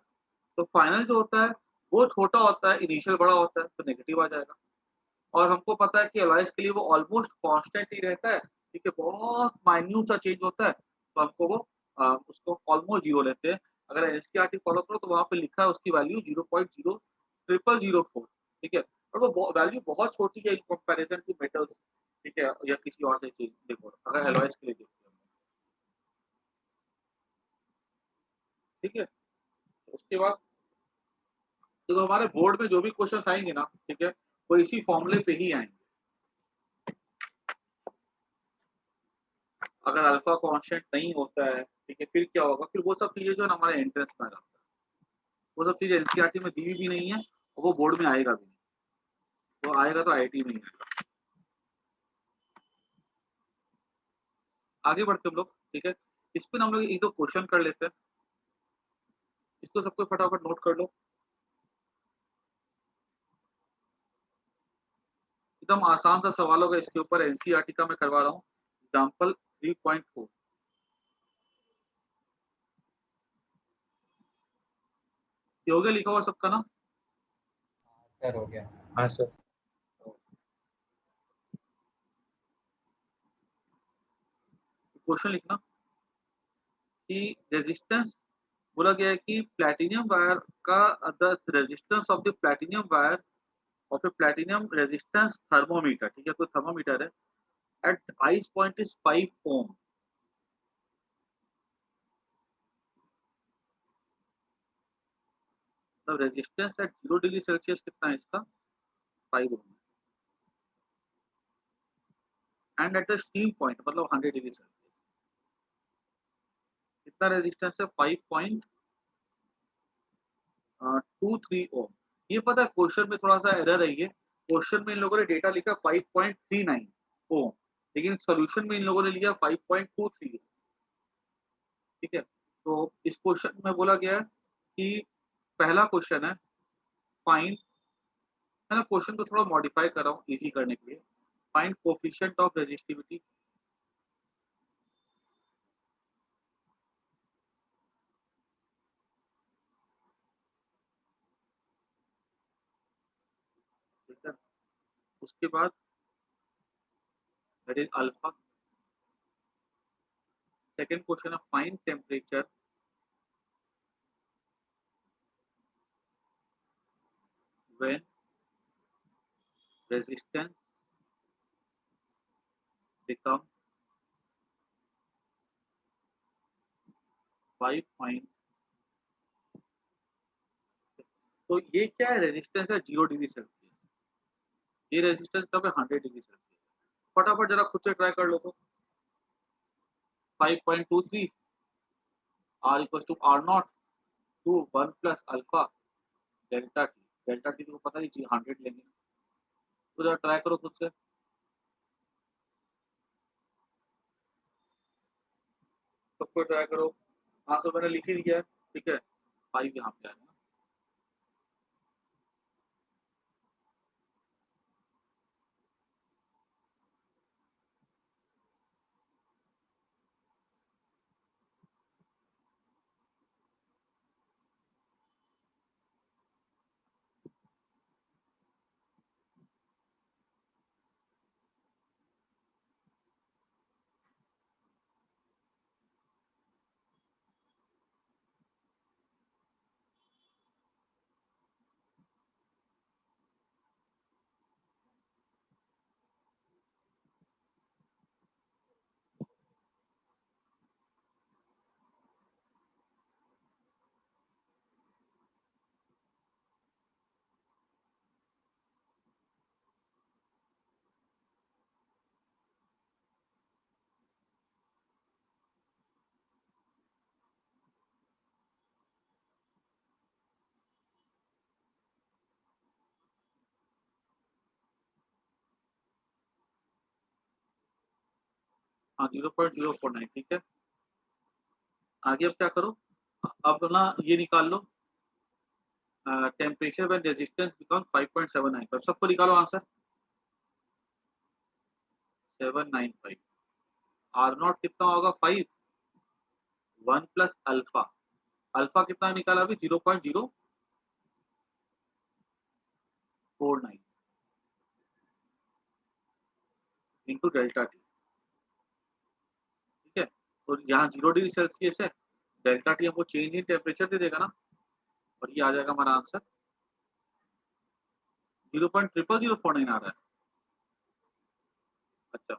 तो फाइनल जो होता है वो छोटा होता है, इनिशियल बड़ा होता है, तो नेगेटिव आ जाएगा। और हमको पता है कि एलॉयज के लिए वो ऑलमोस्ट कांस्टेंट ही रहता है, ठीक है, बहुत माइन्यूट सा चेंज होता है, तो हमको वो उसको ऑलमोस्ट जीरो लेते हैं। अगर एनसीईआरटी फॉलो करो तो वहाँ पे लिखा है उसकी वैल्यू 0.00004, ठीक है, और वो वैल्यू बहुत छोटी है इन कंपैरिजन टू मेटल्स, ठीक है, या किसी और से चीज देखो अगर एलॉयज के लिए देखते हैं, ठीक है। तो उसके बाद तो हमारे बोर्ड में जो भी क्वेश्चन आएंगे ना, ठीक है, वो इसी फॉर्मूले पे ही आएंगे। अगर अल्फा कांस्टेंट नहीं होता है, ठीक है, फिर क्या होगा, फिर वो सब चीजें जो है ना हमारे एंट्रेंस में आ जाता है, वो सब चीजें एनसीईआरटी में दी भी नहीं है और वो बोर्ड में आएगा भी नहीं, वो आएगा तो आईआईटी में ही आएगा। आगे बढ़ते हम लोग, ठीक है। इस पे हम लोग एक दो क्वेश्चन कर लेते हैं, इसको सबको फटाफट नोट कर लो। एकदम आसान सा सवाल होगा इसके ऊपर, एनसीईआरटी का मैं करवा रहा हूँ, एग्जाम्पल 3.4। ये हो गया लिखा हुआ सबका ना? सर हो गया। हाँ सर। क्वेश्चन लिखना कि रेजिस्टेंस, बोला गया है कि प्लैटिनियम वायर का the resistance of the platinum wire और फिर प्लैटिनियम रेजिस्टेंस थर्मोमीटर, ठीक है, कोई थर्मोमीटर है, एट आइस पॉइंट इज 5 ओम। मतलब रेजिस्टेंस एट 0 डिग्री सेल्सियस कितना है इसका, 5 ohm, and at the steam point मतलब 100 डिग्री सेल्सियस कितना रेजिस्टेंस है, 5.23 ओम। ये पता है क्वेश्चन में थोड़ा सा एरर है, ये क्वेश्चन में इन लोगों ने डेटा लिखा 5.39 ओम, लेकिन सोल्यूशन में इन लोगों ने लिया 5.23, ठीक है। तो इस क्वेश्चन में बोला गया है कि पहला क्वेश्चन है फाइंड, मैं ना क्वेश्चन को थोड़ा मॉडिफाई कर रहा हूँ इजी करने के लिए, फाइंड कोफिशिएंट ऑफ रेजिस्टिविटी, ठीक है। उसके बाद that is alpha. Second question है find temperature when resistance become 5 point. तो ये क्या है, रेजिस्टेंस है 0 डिग्री सेल्सियस, ये रेजिस्टेंस कब है, 100 डिग्री सेल्सियस। फटाफट जरा खुद से ट्राई कर लो तो, 5.23 R equal to R naught to 1 plus alpha delta T, delta T को पता नहीं, 100 लेंगे, तो जरा ट्राई करो खुद से, सबको ट्राई करो। हाँ तो मैंने लिख ही दिया है, ठीक है, 5 यहाँ पे आएगा। हाँ 0.049, ठीक है। आगे अब क्या करो, अब ना ये निकाल लो, टेम्परेचर व्हेन रेजिस्टेंस बिकम 5.795, सबको निकालो आंसर। 795, आर नॉट कितना होगा 5, 1 प्लस अल्फा, अल्फा कितना निकाला अभी 0.049 इंटू डेल्टा टी, ठीक है। तो यहाँ 0 डिग्री सेल्सियस है, डेल्टा टी हमको चेंज इन टेम्परेचर दे देगा ना, और ये आ जाएगा हमारा आंसर 0.00049 आ रहा है। अच्छा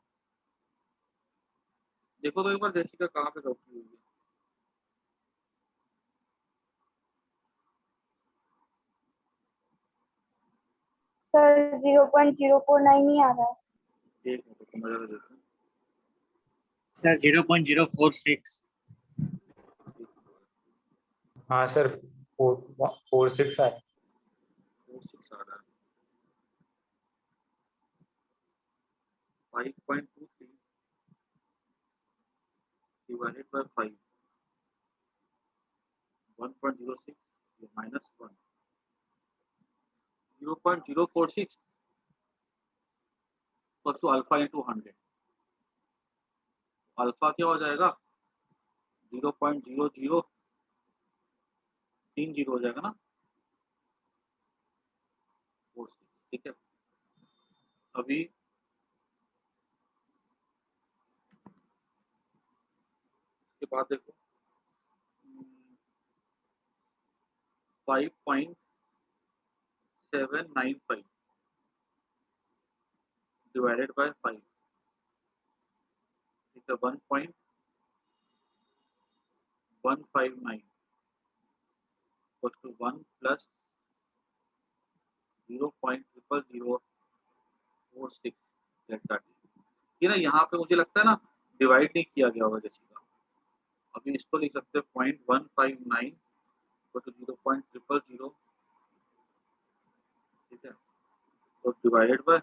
देखो तो एक बार जैसिका कहाँ पे गलती हुई है। सर 0.049 ही आ रहा है। एक मिनट रुको, मैं जरा देखूं। सर 0.046। हाँ सर 4.6 है। 4.6 आ रहा है, 5.23 divided by 5, 1.06 minus 1, 0.046 plus alpha into 100, alpha क्या हो जाएगा 0.0030 हो जाएगा ना, 46, ठीक है। अभी इसके बाद देखो 5.795 डिवाइडेड बाय 5, ठीक है, 1.159 equal to 1 plus 0.00046 delta T. ये ना यहाँ पे मुझे लगता है ना डिवाइड नहीं किया गया होगा जैसे का, अभी इसको लिख सकते हैं 0.159 इक्वल टू 0.000, ठीक है, तो डिवाइडेड बाय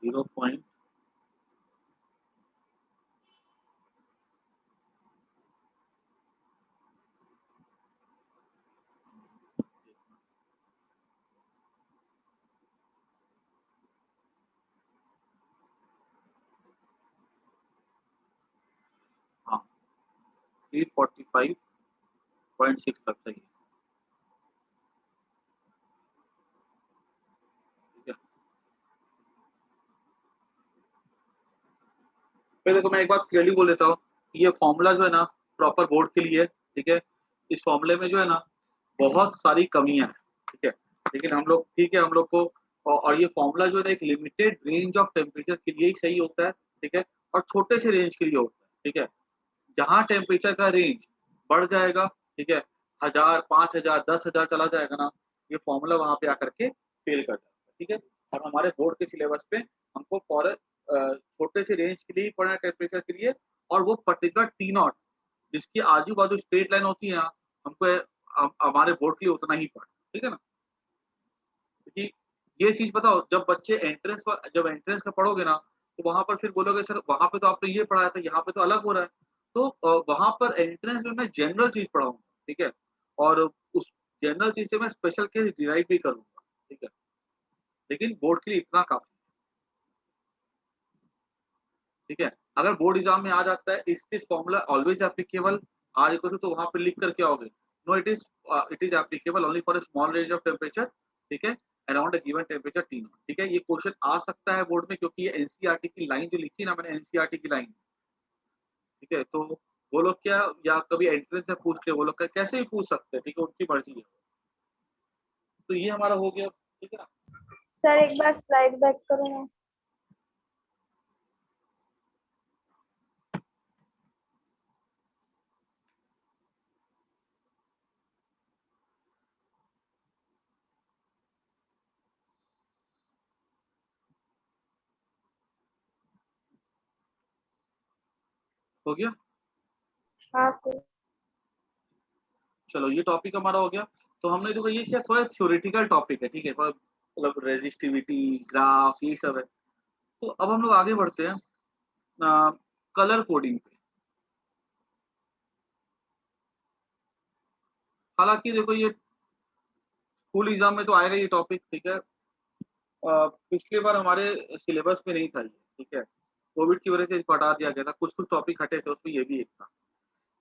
0. हाँ 345.6 तक सही है, ठीक है। फिर देखो मैं एक बात क्लियरली बोल देता हूँ, ये फॉर्मूला जो है ना प्रॉपर बोर्ड के लिए, ठीक है, इस फॉर्मूले में जो है ना बहुत सारी कमियां हैं, ठीक है, लेकिन हम लोग ठीक है हम लोग को, और ये फॉर्मूला जो है ना एक लिमिटेड रेंज ऑफ टेम्परेचर के लिए ही सही होता है, ठीक है, और छोटे से रेंज के लिए होता है, ठीक है। जहाँ टेम्परेचर का रेंज बढ़ जाएगा, ठीक है, 1000, 5000, 10,000 चला जाएगा ना, ये फॉर्मूला वहां पे आकर के फेल कर जाएगा, ठीक है। और हमारे बोर्ड के सिलेबस पे हमको फॉर छोटे से रेंज के लिए ही पढ़ना है टेम्परेचर के लिए, और वो पर्टिकुलर टी नॉट जिसकी आजू बाजू स्ट्रेट लाइन होती है हमको हमारे बोर्ड के लिए उतना ही पढ़ना, ठीक है ना। क्योंकि ये चीज बताओ, जब एंट्रेंस का पढ़ोगे ना, तो वहां पर फिर बोलोगे सर वहां पे तो आपने ये पढ़ाया था, यहाँ पे तो अलग हो रहा है, तो वहां पर एंट्रेंस में मैं जनरल चीज पढ़ाऊंगा, ठीक है, और उस जनरल चीज से मैं स्पेशल केस डिराइव भी करूंगा, ठीक है, लेकिन बोर्ड के लिए इतना काफी, ठीक है। अगर बोर्ड एग्जाम में आ जाता है इस this formula always applicable R equal to, तो वहां पर लिख करके आओगे no it is applicable only for a small range of temperature, ठीक है, around a given temperature T naught, ठीक है। ये क्वेश्चन आ सकता है बोर्ड में, क्योंकि ये एनसीईआरटी की लाइन जो लिखी है ना मैंने, एनसीईआरटी की लाइन, ठीक है, तो वो लोग क्या, या कभी एंट्रेंस में पूछ ले वो लोग कैसे भी पूछ सकते हैं, ठीक है, उनकी मर्जी है। तो ये हमारा हो गया, ठीक है ना। सर एक बार स्लाइड बैक करो ना। हो गया, हाँ सर। चलो ये टॉपिक हमारा हो गया। तो हमने देखो ये क्या थोड़ा थ्योरेटिकल टॉपिक है, ठीक है, थोड़ा मतलब रेजिस्टिविटी ग्राफ ये सब है। तो अब हम लोग आगे बढ़ते हैं। कलर कोडिंग पे। हालांकि देखो ये स्कूल एग्जाम में तो आएगा ये टॉपिक, ठीक है। पिछली बार हमारे सिलेबस में नहीं था ये, ठीक है। कोविड की वजह से इसको हटा दिया गया था, कुछ कुछ टॉपिक हटे थे, उसमें ये भी एक था।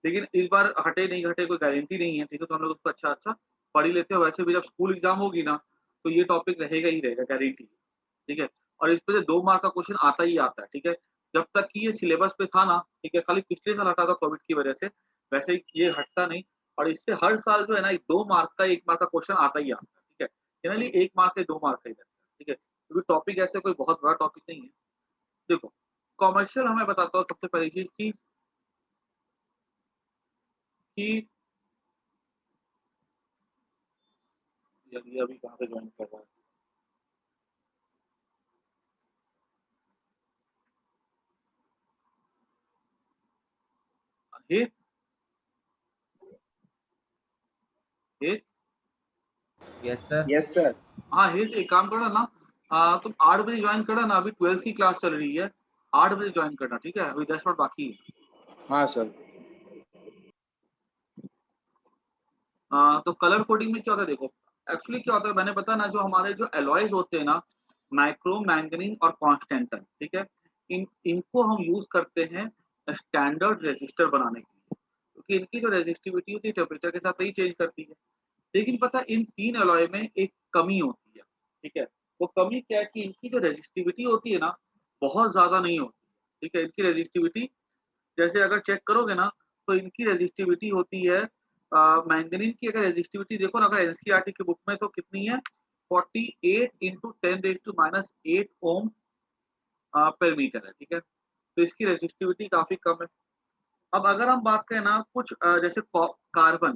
लेकिन इस बार हटे नहीं हटे कोई गारंटी नहीं है, ठीक है। तो हम लोग उसको अच्छा अच्छा पढ़ ही लेते हैं। वैसे भी जब स्कूल एग्जाम होगी ना तो ये टॉपिक रहेगा ही रहेगा, गारंटी, ठीक है। और इस पे से 2 मार्क का क्वेश्चन आता ही आता है, ठीक है। जब तक कि ये सिलेबस पे था ना, ठीक है, खाली पिछले साल हटा था कोविड की वजह से, वैसे ये हटता नहीं। और इससे हर साल जो है ना 2 मार्क का 1 मार्क का क्वेश्चन आता ही आता है, ठीक है। जनरली 1 मार्क के 2 मार्क का ही रहता है, ठीक है। क्योंकि टॉपिक ऐसे कोई बहुत बड़ा टॉपिक नहीं है। देखो, कमर्शियल हमें बताता हूँ सबसे पहली चीज कि ये अभी कहाँ से ज्वाइन कर रहा है। हित हित यस सर। Yes sir. हाँ हित, एक काम करो ना, तुम 8 बजे ज्वाइन करना ना, अभी 12th की क्लास चल रही है। 8 बजे ज्वाइन करना, ठीक है। अभी 10 मिनट बाकी है। हाँ सर। तो कलर कोडिंग में क्या होता है, देखो एक्चुअली क्या होता है, मैंने बताया ना, जो हमारे जो एलॉयज होते हैं ना, नाइक्रोम, मैंगनीज और कॉन्स्टेंटन, ठीक है, इनको हम यूज करते हैं स्टैंडर्ड रेजिस्टर बनाने के लिए, क्योंकि इनकी जो रेजिस्टिविटी होती है टेम्परेचर के साथ ही चेंज करती है। लेकिन पता है इन 3 एलॉय में एक कमी होती है, ठीक है। वो कमी क्या है कि इनकी जो रेजिस्टिविटी होती है ना, बहुत ज्यादा नहीं होती, ठीक है। इनकी रेजिस्टिविटी जैसे अगर चेक करोगे ना, तो इनकी रेजिस्टिविटी होती है, मैंगनीज की अगर रेजिस्टिविटी देखो ना, अगर एनसीईआरटी की बुक में, तो कितनी है, 48 इंटू 10⁻⁸ ओम पर मीटर है, ठीक है। तो इसकी रेजिस्टिविटी काफी कम है। अब अगर हम बात करें ना कुछ जैसे कार्बन,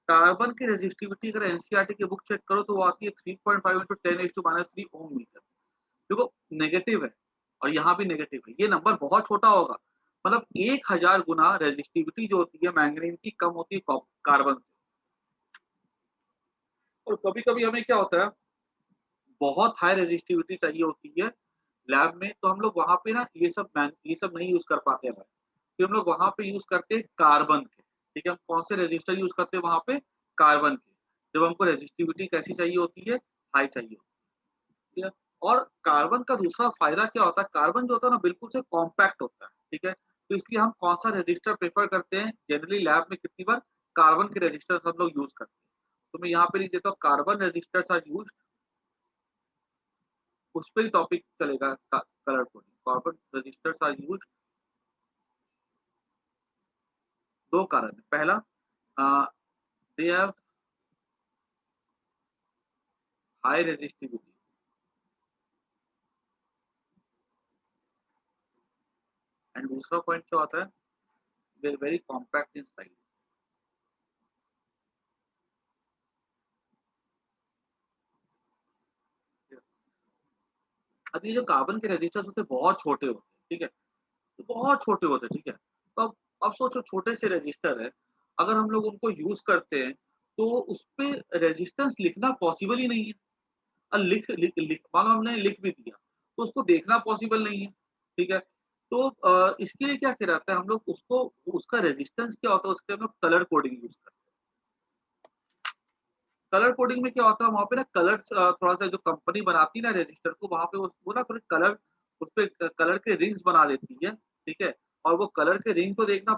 कार्बन की रेजिस्टिविटी अगर एनसीईआरटी की बुक चेक करो तो वो आती है 3.5 इंटू 10⁻³ ओम मीटर। देखो नेगेटिव है, और यहाँ भी नेगेटिव है, ये नंबर बहुत छोटा होगा। मतलब 1000 गुना रेजिस्टिविटी जो होती है मैंगनीज की कम होती है कार्बन से। और कभी कभी हमें क्या होता है, बहुत हाई रेजिस्टिविटी चाहिए होती है लैब में, तो हम लोग वहां पे ना ये सब नहीं यूज कर पाते हैं भाई। फिर हम लोग वहां पे यूज करते हैं कार्बन के, ठीक है। हम कौन से रेजिस्टर यूज करते हैं वहां पे, कार्बन के। जब हमको रेजिस्टिविटी कैसी चाहिए होती है, हाई चाहिए होती है। और कार्बन का दूसरा फायदा क्या होता है, कार्बन जो होता है ना बिल्कुल से कॉम्पैक्ट होता है, ठीक है। तो इसलिए हम कौन सा रजिस्टर प्रेफर करते हैं जनरली लैब में, कितनी बार कार्बन के रजिस्टर हम लोग यूज करते हैं। तो मैं यहाँ पे लिख देता हूँ कार्बन रजिस्टर्स आर यूज, उस पर ही टॉपिक चलेगा colour coding. Carbon resistors are use, 2 कारण है। पहला, they have high resistivity, and दूसरा पॉइंट क्या होता है, they are very compact in size. अब ये जो कार्बन के रेजिस्टर्स होते हैं बहुत छोटे होते हैं, ठीक है, तो बहुत छोटे होते हैं, ठीक है। तो अब सोचो छोटे से रजिस्टर है, अगर हम लोग उनको यूज करते हैं तो उस पे रेजिस्टेंस लिखना पॉसिबल ही नहीं है। और लिख लिख लिख मान लो हमने लिख भी दिया तो उसको देखना पॉसिबल नहीं है, ठीक है। तो इसके लिए क्या किया जाता है, हम लोग उसको, उसका रेजिस्टेंस क्या होता है, उसके हम लोग कलर कोडिंग यूज करते हैं। कलर कोडिंग में क्या होता है, वहाँ पे ना कलर, थोड़ा सा जो कंपनी बनाती है ना रजिस्टर को, वहाँ पे वो ना थोड़े कलर, उस पे कलर के रिंग्स बना देती है, ठीक है। और वो कलर के रिंग को देखना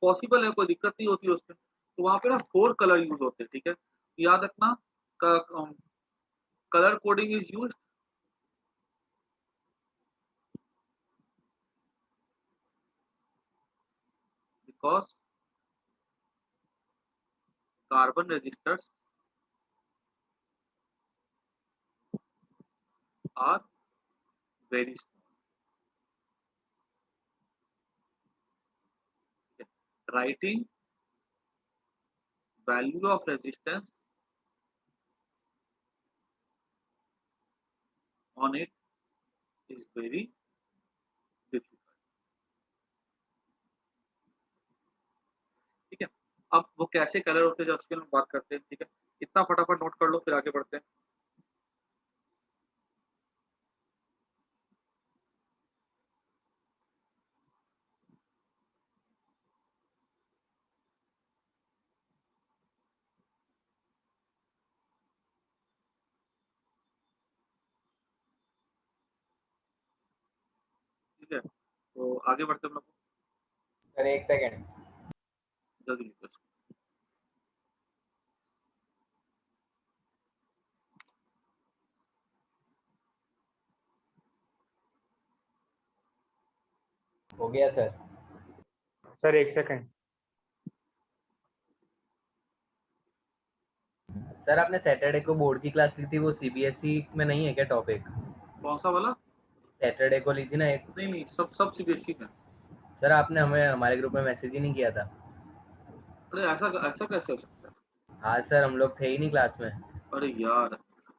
पॉसिबल है, कोई दिक्कत नहीं होती है उसमें। तो वहाँ पे ना 4 कलर यूज होते हैं, ठीक है। याद रखना, colour coding is use because carbon resistors are very small. Writing value of resistance on it is very difficult, ठीक है। अब वो कैसे कलर होते हैं जब उसके हम बात करते हैं, ठीक है। इतना फटाफट नोट कर लो फिर आगे बढ़ते हैं। ठीक है, तो आगे बढ़ते हम लोग, सर एक सेकंड। जल्दी लिखो इसको। हो गया सर। सर एक सेकंड। सर आपने सैटरडे को बोर्ड की क्लास ली थी, वो सीबीएसई में नहीं है क्या टॉपिक? कौन सा वाला? सैटरडे को ली थी ना एक। नहीं नहीं, सब सीबीएसई में। सर आपने हमें हमारे ग्रुप में मैसेज ही नहीं किया था। अरे ऐसा ऐसा कैसे हो सकता है? हाँ सर, हम लोग थे ही नहीं क्लास में। अरे यार,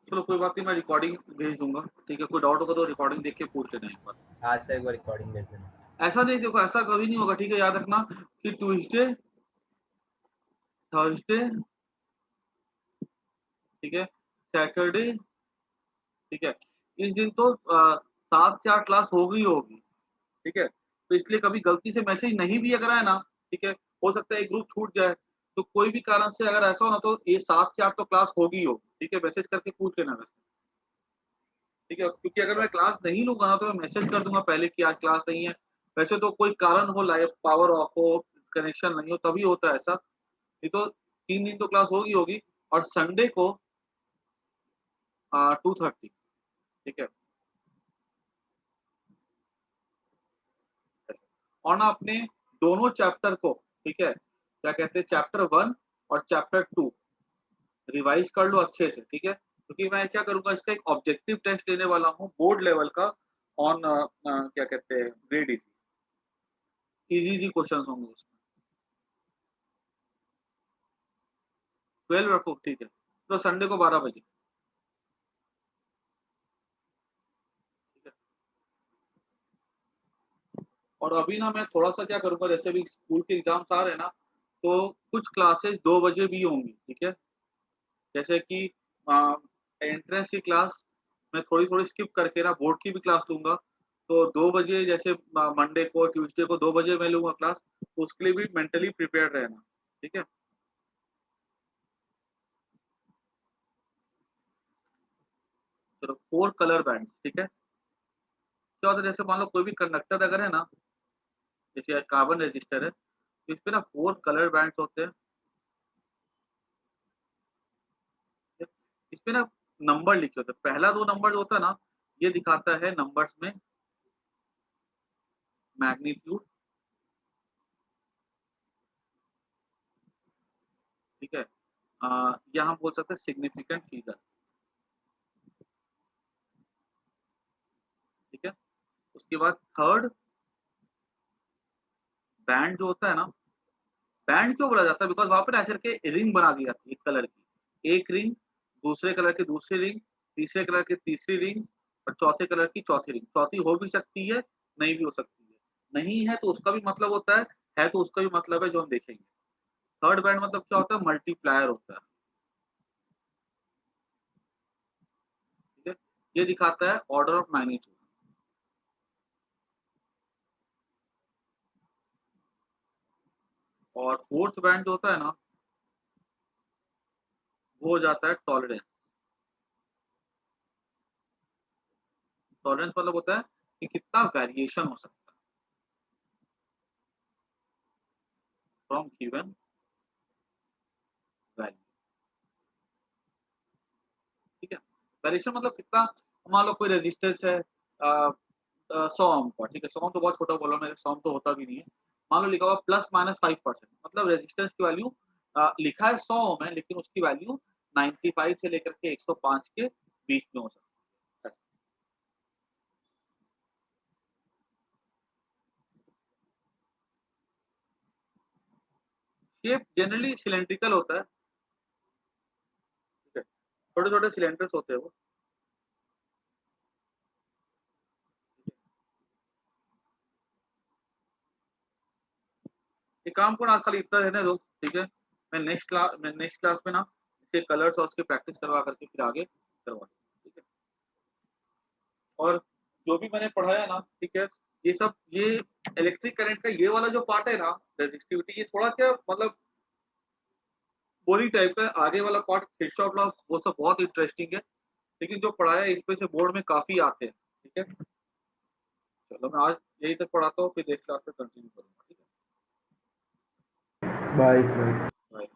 चलो कोई बात नहीं, मैं रिकॉर्डिंग भेज दूंगा, ठीक है, कोई डाउट होगा तो रिकॉर्डिंग देख के पूछ लेना एक बार। आज सर एक बार रिकॉर्डिंग भेज देना। ऐसा नहीं, देखो ऐसा कभी नहीं होगा, ठीक है, याद रखना कि ट्यूसडे, थर्सडे, ठीक है, सैटरडे, ठीक है, इस दिन तो 7 से 8 क्लास होगी ही होगी, ठीक है, तो इसलिए कभी गलती से मैसेज नहीं भी अगर आए ना, ठीक है, हो सकता है एक ग्रुप छूट जाए, तो कोई भी कारण से अगर ऐसा हो ना, तो ये 7 से 8 तो क्लास होगी ही होगी, ठीक है, मैसेज करके पूछ लेना वैसे, ठीक है, क्योंकि अगर मैं क्लास नहीं लूँगा ना, तो मैं मैसेज कर दूँगा पहले कि आज क्लास नहीं है। वैसे तो कोई कारण हो, लाइव पावर ऑफ हो, कनेक्शन नहीं हो, तभी होता है ऐसा। नहीं तो 3 दिन तो क्लास होगी होगी, और संडे को 2:30, ठीक है। और ना अपने दोनों चैप्टर को, ठीक है, क्या कहते हैं, चैप्टर 1 और चैप्टर 2 रिवाइज़ कर लो अच्छे से, ठीक है? क्योंकि मैं क्या करूँगा, इसका एक ऑब्जेक्टिव टेस्ट लेने वाला हूँ बोर्ड लेवल का, ऑन क्या कहते हैं, ग्रेड इजी। इजी क्वेश्चंस होंगे उसमें। 12 रखो, ठीक है, तो संडे को 12 बजे, ठीक है। और अभी ना मैं थोड़ा-सा क्या करूँगा, जैसे अभी स्कूल के एग्ज़ाम्स आ रहे हैं ना, तो कुछ क्लासेस 2 बजे भी होंगी, ठीक है। जैसे कि अ, एंट्रेंस की क्लास मैं थोड़ी-थोड़ी स्किप करके ना बोर्ड की भी क्लास लूँगा। तो 2 बजे, जैसे मंडे को, ट्यूसडे को 2 बजे मैं लूँगा क्लास, तो उसके लिए भी मेंटली प्रिपेयर्ड रहना, ठीक है। चलो 4 कलर बैंड्स, ठीक है। क्या होता है, जैसे मान लो कोई भी कंडक्टर अगर है ना, जैसे कार्बन रजिस्टर है, तो इसपे ना 4 कलर बैंड्स होते हैं, ठीक है। इसपे ना नंबर लिखे होते हैं। पहला 2 नंबर जो होता है ना, ये दिखाता है नंबर्स में मैग्नीट्यूड, ठीक है। या हम बोल सकते हैं सिग्निफिकेंट फिगर, ठीक है। उसके बाद थर्ड बैंड जो होता है ना, बैंड क्यों बोला जाता है, बिकॉज़ वहाँ पे ना ऐसे करके रिंग बना दी जाती है एक कलर की। एक रिंग, दूसरे कलर की दूसरी रिंग, तीसरे कलर की तीसरी रिंग, और चौथे कलर की चौथी रिंग। चौथी हो भी सकती है, नहीं भी हो सकती है। नहीं है तो उसका भी मतलब होता है तो उसका भी मतलब है, जो हम देखेंगे। थर्ड बैंड मतलब क्या होता है, मल्टीप्लायर होता है, ठीक है। ये दिखाता है ऑर्डर ऑफ मैग्नीट्यूड। और फोर्थ बैंड जो होता है ना, वो हो जाता है टॉलरेंस। टॉलरेंस मतलब होता है कि कितना वेरिएशन हो सकता है फ्रॉम गिवन वैल्यू, ठीक है। वेरिएशन मतलब कितना, मान लो कोई रेजिस्टेंस है 100 ओम का, ठीक है, 100 ओम तो बहुत छोटा बोला मैंने, 100 ओम तो होता भी नहीं है। मान लो लिखा हुआ प्लस माइनस 5%, मतलब रेजिस्टेंस की वैल्यू लिखा है 100 ओम है, लेकिन उसकी वैल्यू 95 से लेकर के 105 के बीच में हो सकती है। शेप जनरली सिलेंड्रिकल होता है, ठीक है, छोटे छोटे सिलेंडर्स होते हैं वो, ये काम को ना खाली इतना रहने दो, ठीक है। मैं नेक्स्ट क्लास में ना इसके कलर्स और उसकी प्रैक्टिस करवा करके फिर आगे करवा, ठीक है। और जो भी मैंने पढ़ाया ना, ठीक है, ये सब, ये इलेक्ट्रिक करंट का ये वाला जो पार्ट है ना, रेजिस्टिविटी, ये थोड़ा क्या मतलब बोरिंग टाइप का है। आगे वाला पार्ट किरचॉफ लॉ वो सब बहुत इंटरेस्टिंग है, लेकिन जो पढ़ाया है इसमें से बोर्ड में काफी आते हैं, ठीक है। चलो मैं आज यही तक पढ़ाता हूँ, फिर नेक्स्ट क्लास में कंटिन्यू करूंगा, ठीक है। Bye sir. बाय।